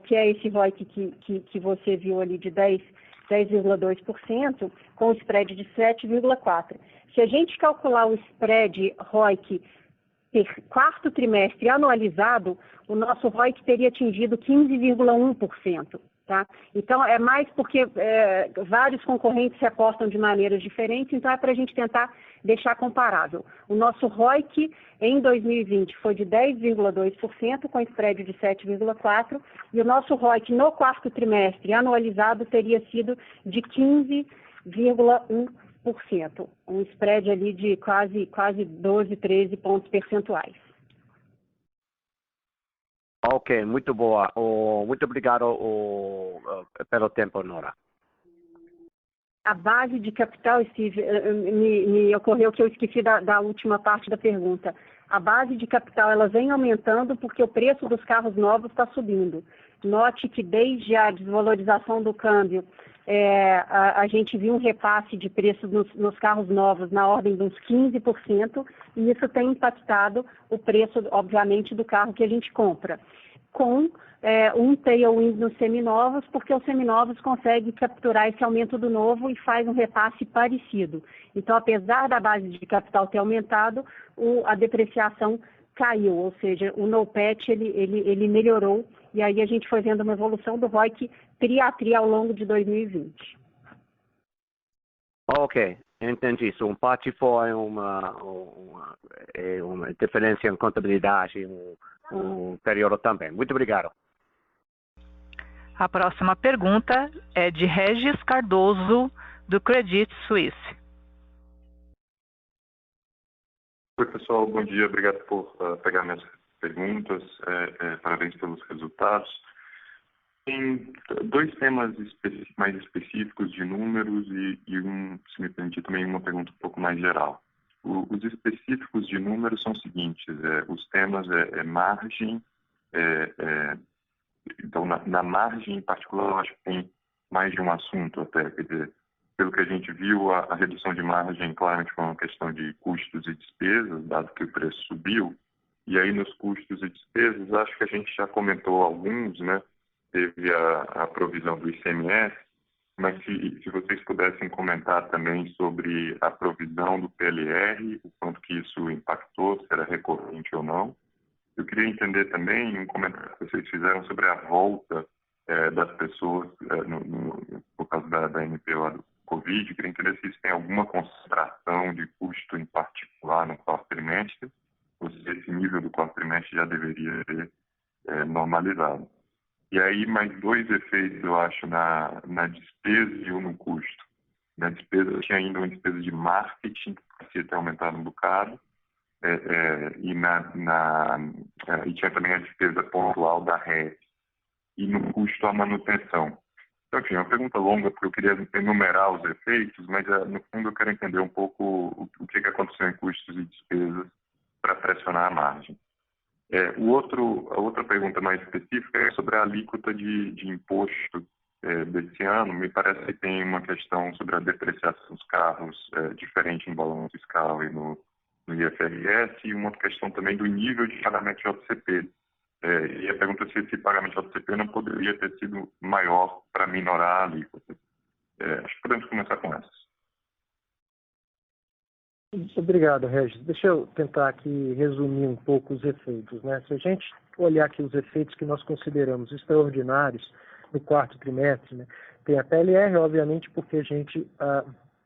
que é esse ROIC que você viu ali de 10,2%, com spread de 7,4%. Se a gente calcular o spread ROIC quarto trimestre anualizado, o nosso ROIC teria atingido 15,1%. Tá? Então, é mais porque vários concorrentes se apostam de maneiras diferentes, então é para a gente tentar deixar comparável. O nosso ROIC em 2020 foi de 10,2%, com spread de 7,4%, e o nosso ROIC no quarto trimestre anualizado teria sido de 15,1%, um spread ali de quase 12, 13 pontos percentuais. Ok, muito boa. Muito obrigado pelo tempo, Nora. A base de capital, Steve, me ocorreu que eu esqueci da última parte da pergunta. A base de capital ela vem aumentando porque o preço dos carros novos está subindo. Note que desde a desvalorização do câmbio, a gente viu um repasse de preço nos carros novos na ordem de uns 15%, e isso tem impactado o preço, obviamente, do carro que a gente compra. Com um tailwind nos seminovos, porque os seminovos conseguem capturar esse aumento do novo e faz um repasse parecido. Então, apesar da base de capital ter aumentado, a depreciação caiu, ou seja, o NOPAT ele melhorou, e aí a gente foi vendo uma evolução do ROIC tri a tri ao longo de 2020. Ok, entendi. So, parte foi uma diferença em contabilidade um período também. Muito obrigado. A próxima pergunta é de Regis Cardoso, do Credit Suisse. Oi, pessoal. Bom dia. Obrigado por pegar minhas perguntas. Parabéns pelos resultados. Tem dois temas mais específicos de números e se me permitir, também uma pergunta um pouco mais geral. Os específicos de números são os seguintes: os temas margem. Então, na margem em particular, eu acho que tem mais de um assunto até. Quer dizer, pelo que a gente viu, a redução de margem claramente foi uma questão de custos e despesas, dado que o preço subiu. E aí, nos custos e despesas, acho que a gente já comentou alguns, né? Teve a provisão do ICMS, mas se vocês pudessem comentar também sobre a provisão do PLR, o quanto que isso impactou, se era recorrente ou não. Eu queria entender também um comentário que vocês fizeram sobre a volta das pessoas por causa da MPO do Covid. Eu queria entender se isso tem alguma concentração de custo em particular no quarto trimestre, ou se esse nível do quarto trimestre já deveria ser normalizado. E aí, mais dois efeitos, eu acho, na despesa e um no custo. Na despesa, tinha ainda uma despesa de marketing, que parecia ter aumentado um bocado, e tinha também a despesa pontual da rede. E no custo, a manutenção. Então, enfim, é uma pergunta longa, porque eu queria enumerar os efeitos, mas, no fundo, eu quero entender um pouco o que aconteceu em custos e despesas para pressionar a margem. A outra pergunta mais específica é sobre a alíquota de imposto desse ano. Me parece que tem uma questão sobre a depreciação dos carros diferente em balanço fiscal e no IFRS, e uma outra questão também do nível de pagamento de JCP. E a pergunta é se esse pagamento de JCP não poderia ter sido maior para minorar a alíquota. Acho que podemos começar com essas. Obrigado, Regis. Deixa eu tentar aqui resumir um pouco os efeitos, né? Se a gente olhar aqui os efeitos que nós consideramos extraordinários no quarto trimestre, né? Tem a PLR, obviamente, porque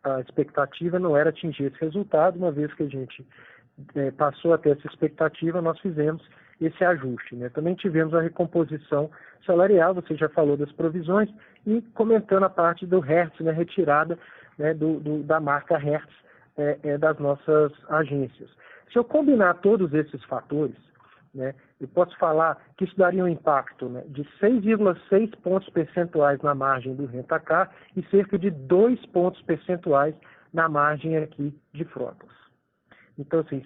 a expectativa não era atingir esse resultado. Uma vez que a gente passou a ter essa expectativa, nós fizemos esse ajuste, né? Também tivemos a recomposição salarial, você já falou das provisões, e comentando a parte do Hertz, né? Retirada, né? da marca Hertz, das nossas agências. Se eu combinar todos esses fatores, né, eu posso falar que isso daria um impacto, né, de 6,6 pontos percentuais na margem do Rent-A-Car e cerca de 2 pontos percentuais na margem aqui de frotas. Então, assim,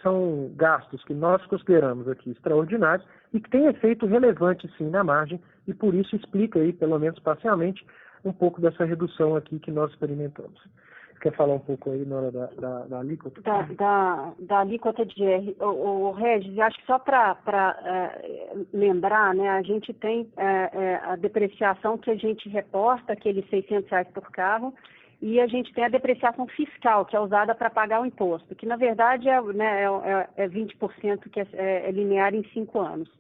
são gastos que nós consideramos aqui extraordinários e que têm efeito relevante, sim, na margem, e por isso explica aí, pelo menos parcialmente, um pouco dessa redução aqui que nós experimentamos. Quer falar um pouco aí na hora da alíquota? Da alíquota de IR. O Regis, acho que só para lembrar, né, a gente tem a depreciação que a gente reporta, aqueles R$600 por carro, e a gente tem a depreciação fiscal, que é usada para pagar o imposto, que na verdade é 20%, que é linear em 5 anos.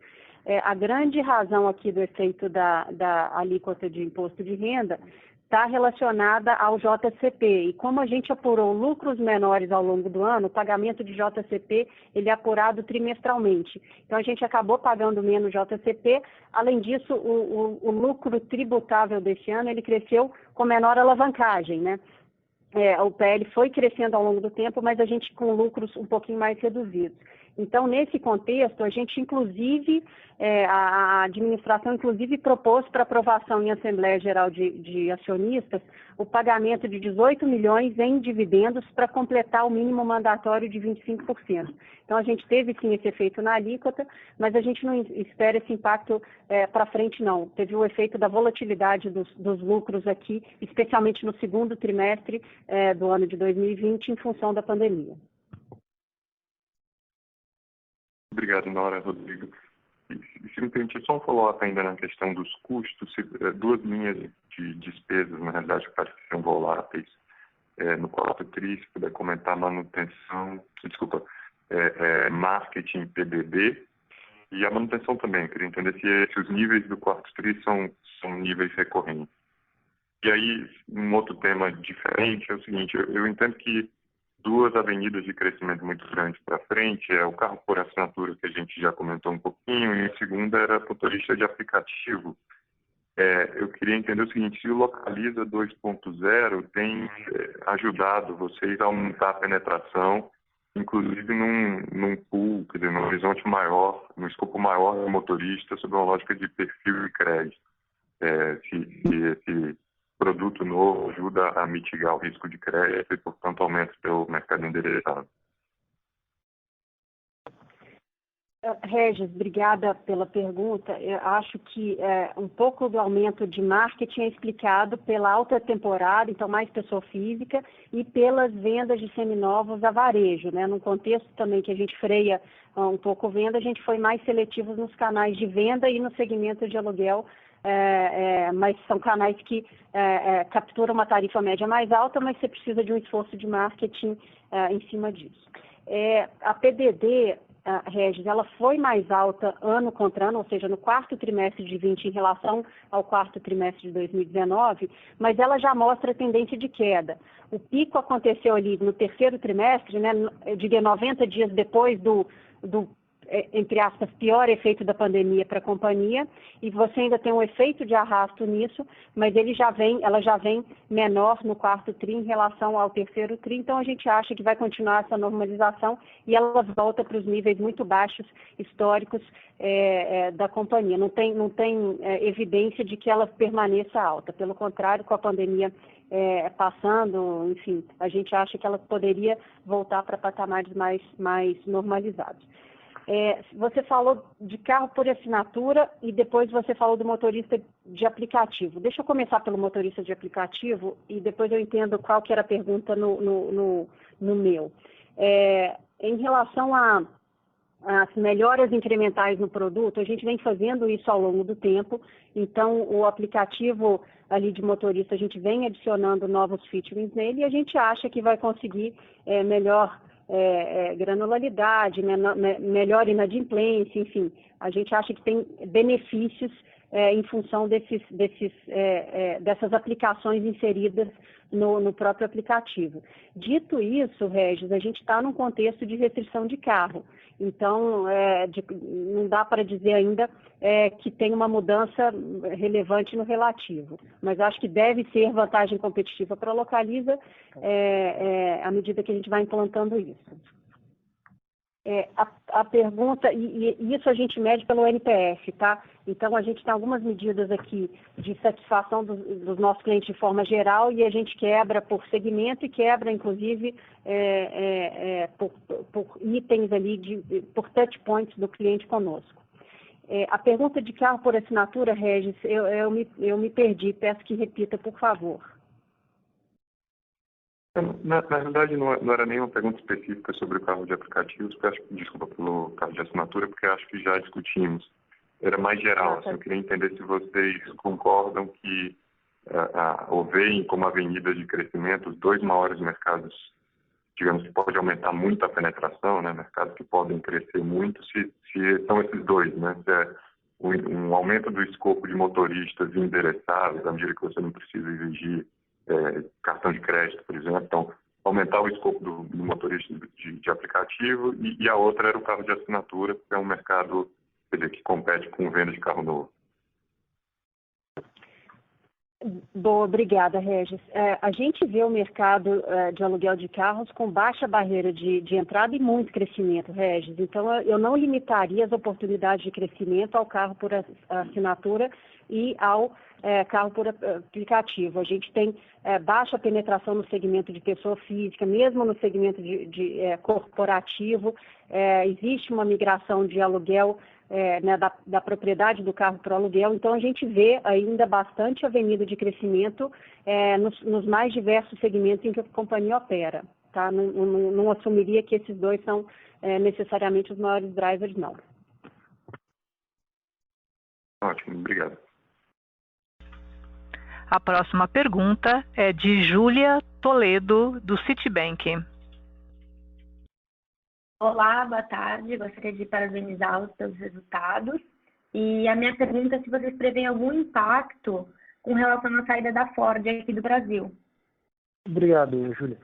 A grande razão aqui do efeito da alíquota de imposto de renda está relacionada ao JCP. E como a gente apurou lucros menores ao longo do ano, o pagamento de JCP ele é apurado trimestralmente. Então, a gente acabou pagando menos JCP. Além disso, o lucro tributável desse ano ele cresceu com menor alavancagem, né? O PL foi crescendo ao longo do tempo, mas a gente com lucros um pouquinho mais reduzidos. Então, nesse contexto, a gente, inclusive, a administração, inclusive, propôs para aprovação em Assembleia Geral de Acionistas o pagamento de 18 milhões em dividendos para completar o mínimo mandatório de 25%. Então, a gente teve, sim, esse efeito na alíquota, mas a gente não espera esse impacto para frente, não. Teve o efeito da volatilidade dos lucros aqui, especialmente no segundo trimestre do ano de 2020, em função da pandemia. Obrigado, Nora, Rodrigo. Se me permitir, só um follow-up ainda na questão dos custos. Duas linhas de despesas, na realidade, que pareciam voláteis no quarto tri, se puder comentar manutenção, marketing, PDD, e a manutenção também. Eu queria entender se os níveis do quarto tri são níveis recorrentes. E aí, um outro tema diferente é o seguinte: eu entendo que duas avenidas de crescimento muito grandes para frente é o carro por assinatura, que a gente já comentou um pouquinho, e a segunda era motorista de aplicativo. Eu queria entender o seguinte: se o Localiza 2.0 tem ajudado vocês a aumentar a penetração inclusive num pool, quer dizer, num horizonte maior, num escopo maior do motorista, sob uma lógica de perfil de crédito. Se esse produto novo ajuda a mitigar o risco de crédito e, portanto, aumenta o seu mercado endereçado. Regis, obrigada pela pergunta. Eu acho que um pouco do aumento de marketing é explicado pela alta temporada, então mais pessoa física, e pelas vendas de seminovos a varejo, né? Num contexto também que a gente freia um pouco venda, a gente foi mais seletivo nos canais de venda e no segmento de aluguel, mas são canais que capturam uma tarifa média mais alta, mas você precisa de um esforço de marketing em cima disso. A PDD, Regis, ela foi mais alta ano contra ano, ou seja, no quarto trimestre de 20 em relação ao quarto trimestre de 2019, mas ela já mostra tendência de queda. O pico aconteceu ali no terceiro trimestre, né, eu diria 90 dias depois do entre aspas, pior efeito da pandemia para a companhia, e você ainda tem um efeito de arrasto nisso, mas ela já vem menor no quarto TRI em relação ao terceiro TRI, então a gente acha que vai continuar essa normalização e ela volta para os níveis muito baixos históricos da companhia. Não tem evidência de que ela permaneça alta, pelo contrário, com a pandemia passando, enfim, a gente acha que ela poderia voltar para patamares mais normalizados. Você falou de carro por assinatura e depois você falou do motorista de aplicativo. Deixa eu começar pelo motorista de aplicativo e depois eu entendo qual que era a pergunta no meu. Em relação às melhoras incrementais no produto, a gente vem fazendo isso ao longo do tempo, então o aplicativo ali de motorista, a gente vem adicionando novos features nele e a gente acha que vai conseguir melhor granularidade, melhor inadimplência, enfim, a gente acha que tem benefícios em função dessas aplicações inseridas no próprio aplicativo. Dito isso, Regis, a gente está num contexto de restrição de carro, então não dá para dizer ainda que tem uma mudança relevante no relativo, mas acho que deve ser vantagem competitiva para a Localiza à medida que a gente vai implantando isso. A pergunta, e isso a gente mede pelo NPS, tá? Então, a gente tem algumas medidas aqui de satisfação dos nossos clientes de forma geral e a gente quebra por segmento e quebra, inclusive, por itens ali, por touch points do cliente conosco. A pergunta de carro por assinatura, Regis, eu me perdi, peço que repita, por favor. Na verdade, não era nenhuma pergunta específica sobre o carro de aplicativos, desculpa, pelo carro de assinatura, porque acho que já discutimos. Era mais geral, assim, eu queria entender se vocês concordam que ou veem como avenida de crescimento os dois maiores mercados, digamos, que pode aumentar muito a penetração, né, mercados que podem crescer muito, se são esses dois, né, se é um aumento do escopo de motoristas endereçáveis, à medida que você não precisa exigir cartão de crédito, por exemplo, então aumentar o escopo do motorista de aplicativo e a outra era o carro de assinatura, que é um mercado, quer dizer, que compete com venda de carro novo. Boa, obrigada, Regis. A gente vê o mercado de aluguel de carros com baixa barreira de entrada e muito crescimento, Regis. Então, eu não limitaria as oportunidades de crescimento ao carro por assinatura e ao carro por aplicativo. A gente tem baixa penetração no segmento de pessoa física, mesmo no segmento de corporativo. Existe uma migração de aluguel da propriedade do carro para o aluguel, então a gente vê ainda bastante avenida de crescimento nos mais diversos segmentos em que a companhia opera. Tá? Não assumiria que esses dois são necessariamente os maiores drivers, não. Ótimo, obrigado. A próxima pergunta é de Júlia Toledo, do Citibank. Olá, boa tarde. Gostaria de parabenizá-los pelos resultados. E a minha pergunta é se vocês preveem algum impacto com relação à saída da Ford aqui do Brasil. Obrigado, Júlia.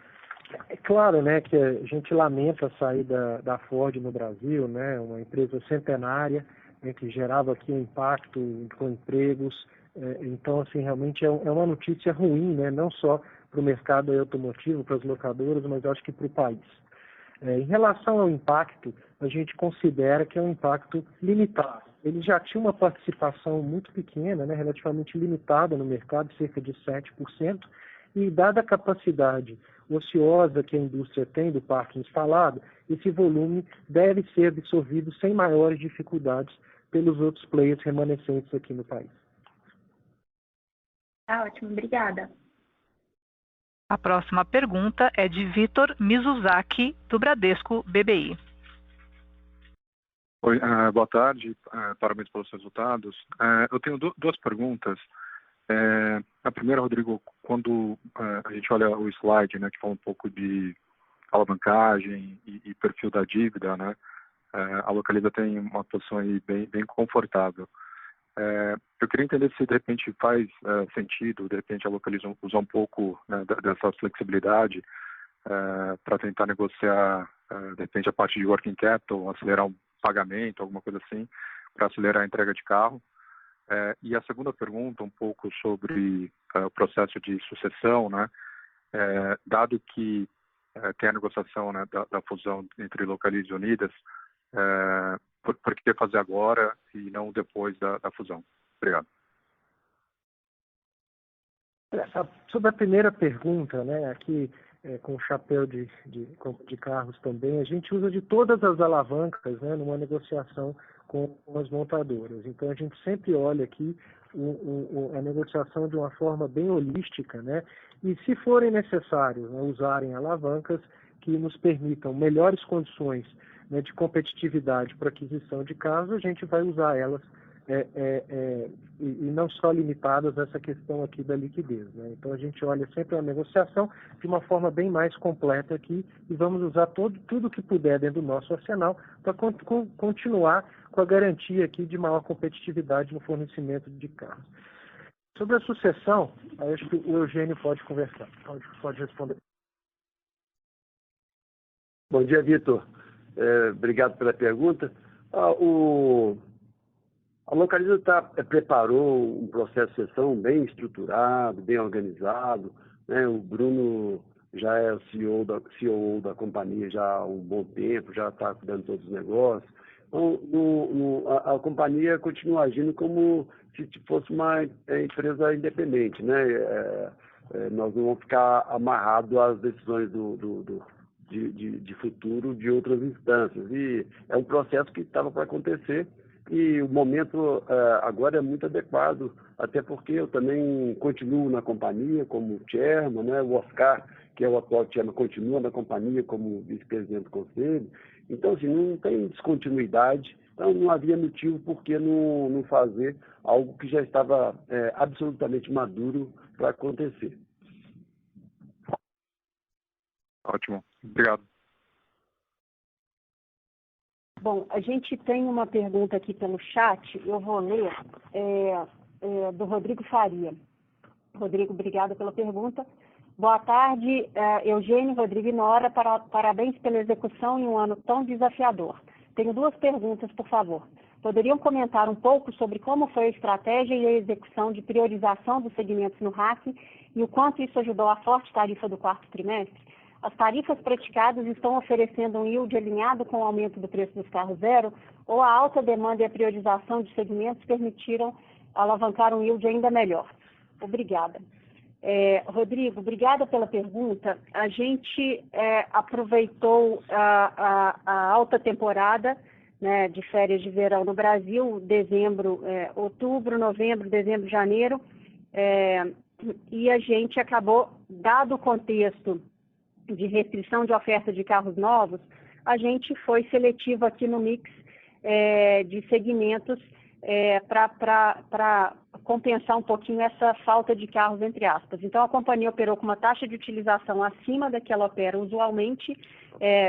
É claro, né, que a gente lamenta a saída da Ford no Brasil, né, uma empresa centenária, né, que gerava aqui um impacto com empregos. Então, assim, realmente é uma notícia ruim, né, não só para o mercado automotivo, para as locadoras, mas eu acho que para o país. Em relação ao impacto, a gente considera que é um impacto limitado. Ele já tinha uma participação muito pequena, né, relativamente limitada no mercado, cerca de 7%, e dada a capacidade ociosa que a indústria tem do parque instalado, esse volume deve ser absorvido sem maiores dificuldades pelos outros players remanescentes aqui no país. Tá ótimo, obrigada. A próxima pergunta é de Vitor Mizuzaki, do Bradesco BBI. Oi, boa tarde, parabéns pelos resultados. Eu tenho duas perguntas. A primeira, Rodrigo, quando a gente olha o slide, né, que fala um pouco de alavancagem e perfil da dívida, né, a Localiza tem uma posição aí bem confortável. Eu queria entender se de repente faz sentido, de repente a Localiza usar um pouco, né, dessa flexibilidade para tentar negociar, de repente, a parte de working capital, acelerar um pagamento, alguma coisa assim, para acelerar a entrega de carro. E a segunda pergunta, um pouco sobre o processo de sucessão, né? Dado que tem a negociação, né, da fusão entre Localiza e Unidas, por que fazer agora e não depois da fusão? Obrigado. Sobre a primeira pergunta, né, aqui com o chapéu de carros também, a gente usa de todas as alavancas, né, numa negociação com as montadoras. Então a gente sempre olha aqui a negociação de uma forma bem holística, né, e se forem necessários, né, usarem alavancas que nos permitam melhores condições, né, de competitividade para aquisição de carros, a gente vai usar elas e não só limitadas a essa questão aqui da liquidez, né? Então a gente olha sempre a negociação de uma forma bem mais completa aqui e vamos usar tudo que puder dentro do nosso arsenal para continuar com a garantia aqui de maior competitividade no fornecimento de carros. Sobre a sucessão, acho que o Eugênio pode conversar, pode responder. Bom dia, Vitor. Obrigado pela pergunta. A Localiza preparou um processo de sucessão bem estruturado, bem organizado, né? O Bruno já é o CEO da companhia já há um bom tempo, já está cuidando de todos os negócios. Então, a companhia continua agindo como se fosse uma empresa independente, né? Nós não vamos ficar amarrados às decisões de futuro de outras instâncias. E é um processo que estava para acontecer. E o momento agora é muito adequado, até porque eu também continuo na companhia como chairman, né? O Oscar, que é o atual chairman, continua na companhia como vice-presidente do conselho. Então, assim, não tem descontinuidade, então não havia motivo por que não fazer algo que já estava absolutamente maduro para acontecer. Ótimo, obrigado. Bom, a gente tem uma pergunta aqui pelo chat, eu vou ler, do Rodrigo Faria. Rodrigo, obrigada pela pergunta. Boa tarde, Eugênio, Rodrigo e Nora, parabéns pela execução em um ano tão desafiador. Tenho duas perguntas, por favor. Poderiam comentar um pouco sobre como foi a estratégia e a execução de priorização dos segmentos no RAC e o quanto isso ajudou à forte tarifa do quarto trimestre? As tarifas praticadas estão oferecendo um yield alinhado com o aumento do preço dos carros zero ou a alta demanda e a priorização de segmentos permitiram alavancar um yield ainda melhor? Obrigada. Rodrigo, obrigada pela pergunta. A gente aproveitou a alta temporada, né, de férias de verão no Brasil, outubro, novembro, dezembro, janeiro, e a gente acabou, dado o contexto de restrição de oferta de carros novos, a gente foi seletivo aqui no mix de segmentos para compensar um pouquinho essa falta de carros, entre aspas. Então, a companhia operou com uma taxa de utilização acima da que ela opera usualmente,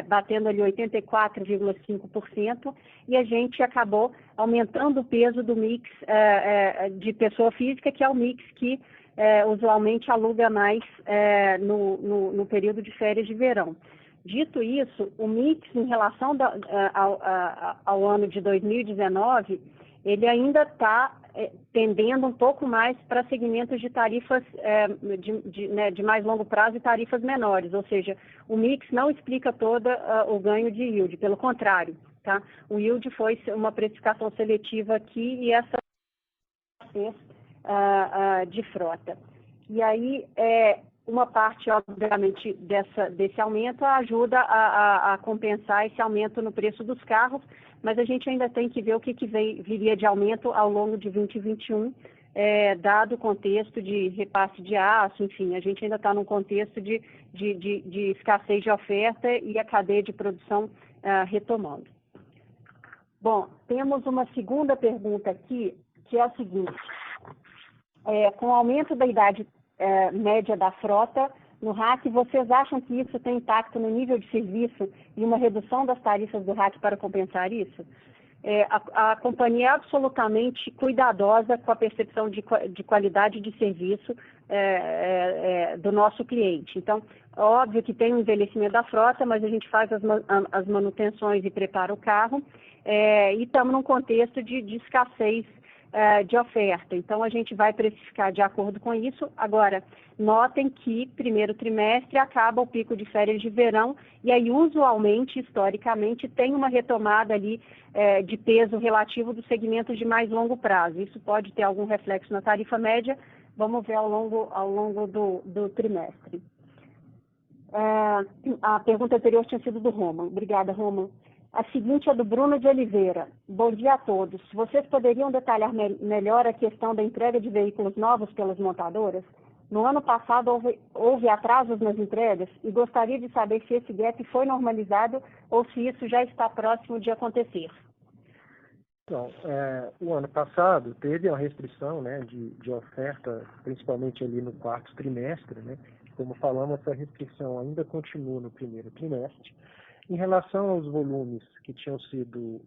batendo ali 84,5%, e a gente acabou aumentando o peso do mix de pessoa física, que é o mix que usualmente aluga mais no período de férias de verão. Dito isso, o mix em relação ao ano de 2019, ele ainda está tendendo um pouco mais para segmentos de tarifas de mais longo prazo e tarifas menores, ou seja, o mix não explica todo o ganho de yield, pelo contrário, tá? O yield foi uma precificação seletiva aqui e essa de frota. E aí, uma parte, obviamente, desse aumento ajuda a compensar esse aumento no preço dos carros, mas a gente ainda tem que ver o que viria de aumento ao longo de 2021, dado o contexto de repasse de aço, enfim, a gente ainda está num contexto de escassez de oferta e a cadeia de produção retomando. Bom, temos uma segunda pergunta aqui, que é a seguinte: com o aumento da idade média da frota no RAC, vocês acham que isso tem impacto no nível de serviço e uma redução das tarifas do RAC para compensar isso? A companhia é absolutamente cuidadosa com a percepção de qualidade de serviço do nosso cliente. Então, óbvio que tem um envelhecimento da frota, mas a gente faz as manutenções e prepara o carro, e estamos num contexto de escassez de oferta. Então, a gente vai precificar de acordo com isso. Agora, notem que primeiro trimestre acaba o pico de férias de verão e aí, usualmente, historicamente, tem uma retomada ali de peso relativo dos segmentos de mais longo prazo. Isso pode ter algum reflexo na tarifa média. Vamos ver ao longo do trimestre. A pergunta anterior tinha sido do Roman. Obrigada, Roman. A seguinte é do Bruno de Oliveira. Bom dia a todos. Vocês poderiam detalhar melhor a questão da entrega de veículos novos pelas montadoras? No ano passado houve atrasos nas entregas e gostaria de saber se esse gap foi normalizado ou se isso já está próximo de acontecer. Então, o ano passado teve uma restrição, né, de oferta, principalmente ali no quarto trimestre, né? Como falamos, essa restrição ainda continua no primeiro trimestre. Em relação aos volumes que tinham sido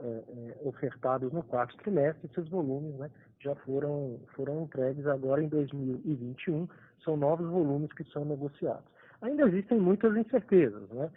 ofertados no quarto trimestre, esses volumes, né, já foram entregues agora em 2021, são novos volumes que são negociados. Ainda existem muitas incertezas, né?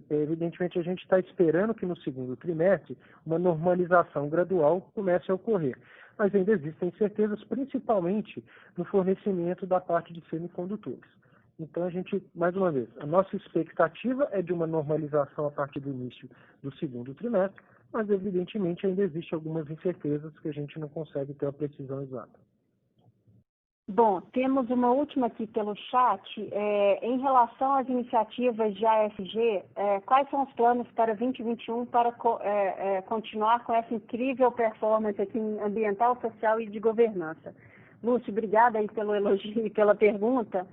Evidentemente, a gente está esperando que no segundo trimestre uma normalização gradual comece a ocorrer, mas ainda existem incertezas, principalmente no fornecimento da parte de semicondutores. Então, a gente, mais uma vez, a nossa expectativa é de uma normalização a partir do início do segundo trimestre, mas, evidentemente, ainda existem algumas incertezas que a gente não consegue ter uma precisão exata. Bom, temos uma última aqui pelo chat. Em relação às iniciativas de ASG, quais são os planos para 2021 para continuar com essa incrível performance aqui em ambiental, social e de governança? Lúcio, obrigada aí pelo elogio e pela pergunta.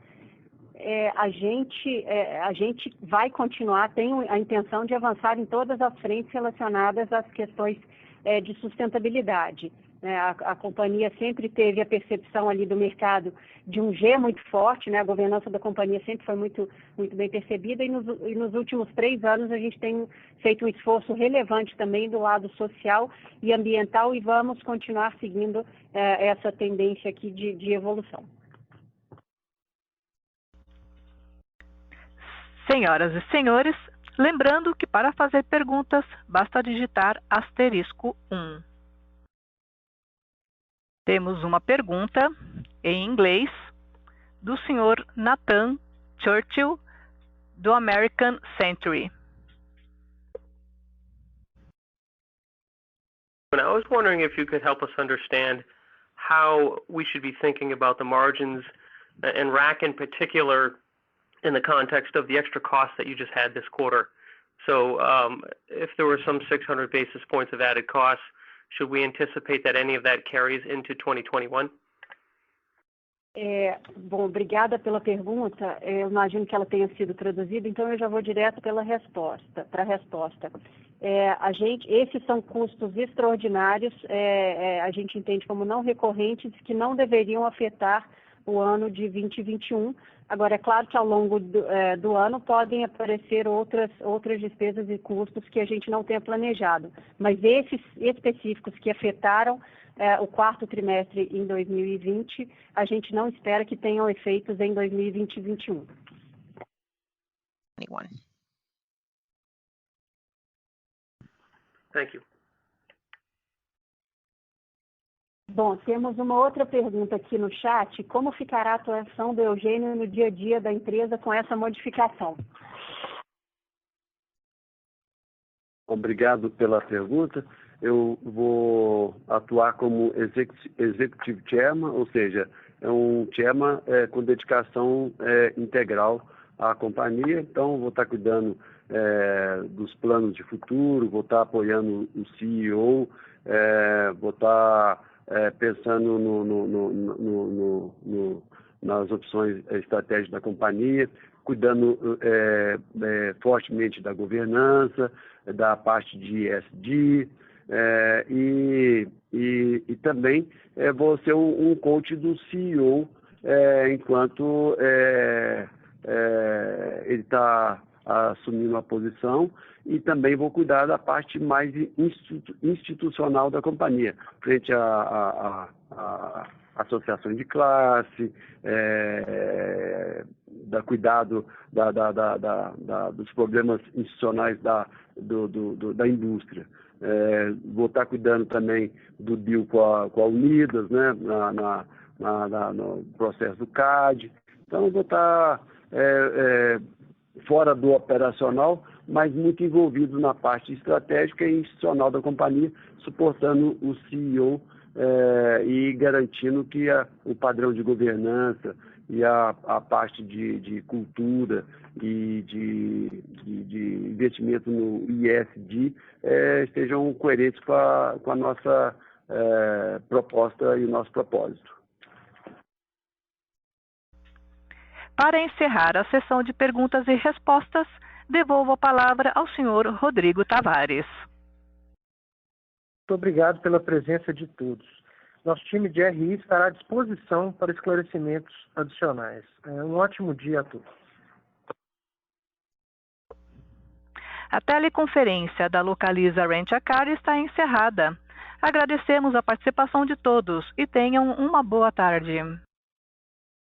A gente vai continuar, tem a intenção de avançar em todas as frentes relacionadas às questões de sustentabilidade. A companhia sempre teve a percepção ali do mercado de um G muito forte, né? A governança da companhia sempre foi muito, muito bem percebida e nos últimos 3 anos a gente tem feito um esforço relevante também do lado social e ambiental e vamos continuar seguindo essa tendência aqui de evolução. Senhoras e senhores, lembrando que para fazer perguntas basta digitar *1. Temos uma pergunta em inglês do senhor Nathan Churchill, do American Century. I was wondering if you could help us understand how we should be thinking about the margins and RAC in particular in the context of the extra costs that you just had this quarter. So if there were some 600 basis points of added costs, should we anticipate that any of that carries into 2021? Bom, obrigada pela pergunta. Eu imagino que ela tenha sido traduzida, então eu já vou direto para a resposta. Esses são custos extraordinários, a gente entende como não recorrentes, que não deveriam afetar o ano de 2021. Agora, é claro que ao longo do ano podem aparecer outras despesas e custos que a gente não tenha planejado, mas esses específicos que afetaram o quarto trimestre em 2020, a gente não espera que tenham efeitos em 2020 e 2021. Thank you. Bom, temos uma outra pergunta aqui no chat. Como ficará a atuação do Eugênio no dia a dia da empresa com essa modificação? Obrigado pela pergunta. Eu vou atuar como Executive Chairman, ou seja, é um chairman com dedicação integral à companhia. Então, vou estar cuidando dos planos de futuro, vou estar apoiando o CEO, vou estar pensando nas opções estratégicas da companhia, cuidando fortemente da governança, da parte de ESG, e também vou ser um coach do CEO enquanto ele está assumindo a posição, e também vou cuidar da parte mais institucional da companhia, frente a associações de classe, cuidado dos problemas institucionais da indústria. Vou estar cuidando também do deal com a Unidas, né, no processo do CAD. Então, vou estar fora do operacional, mas muito envolvido na parte estratégica e institucional da companhia, suportando o CEO e garantindo que o padrão de governança e a parte de cultura e de investimento no ESG estejam coerentes com a nossa proposta e o nosso propósito. Para encerrar a sessão de perguntas e respostas, devolvo a palavra ao senhor Rodrigo Tavares. Muito obrigado pela presença de todos. Nosso time de RI estará à disposição para esclarecimentos adicionais. Um ótimo dia a todos. A teleconferência da Localiza Rent a Car está encerrada. Agradecemos a participação de todos e tenham uma boa tarde.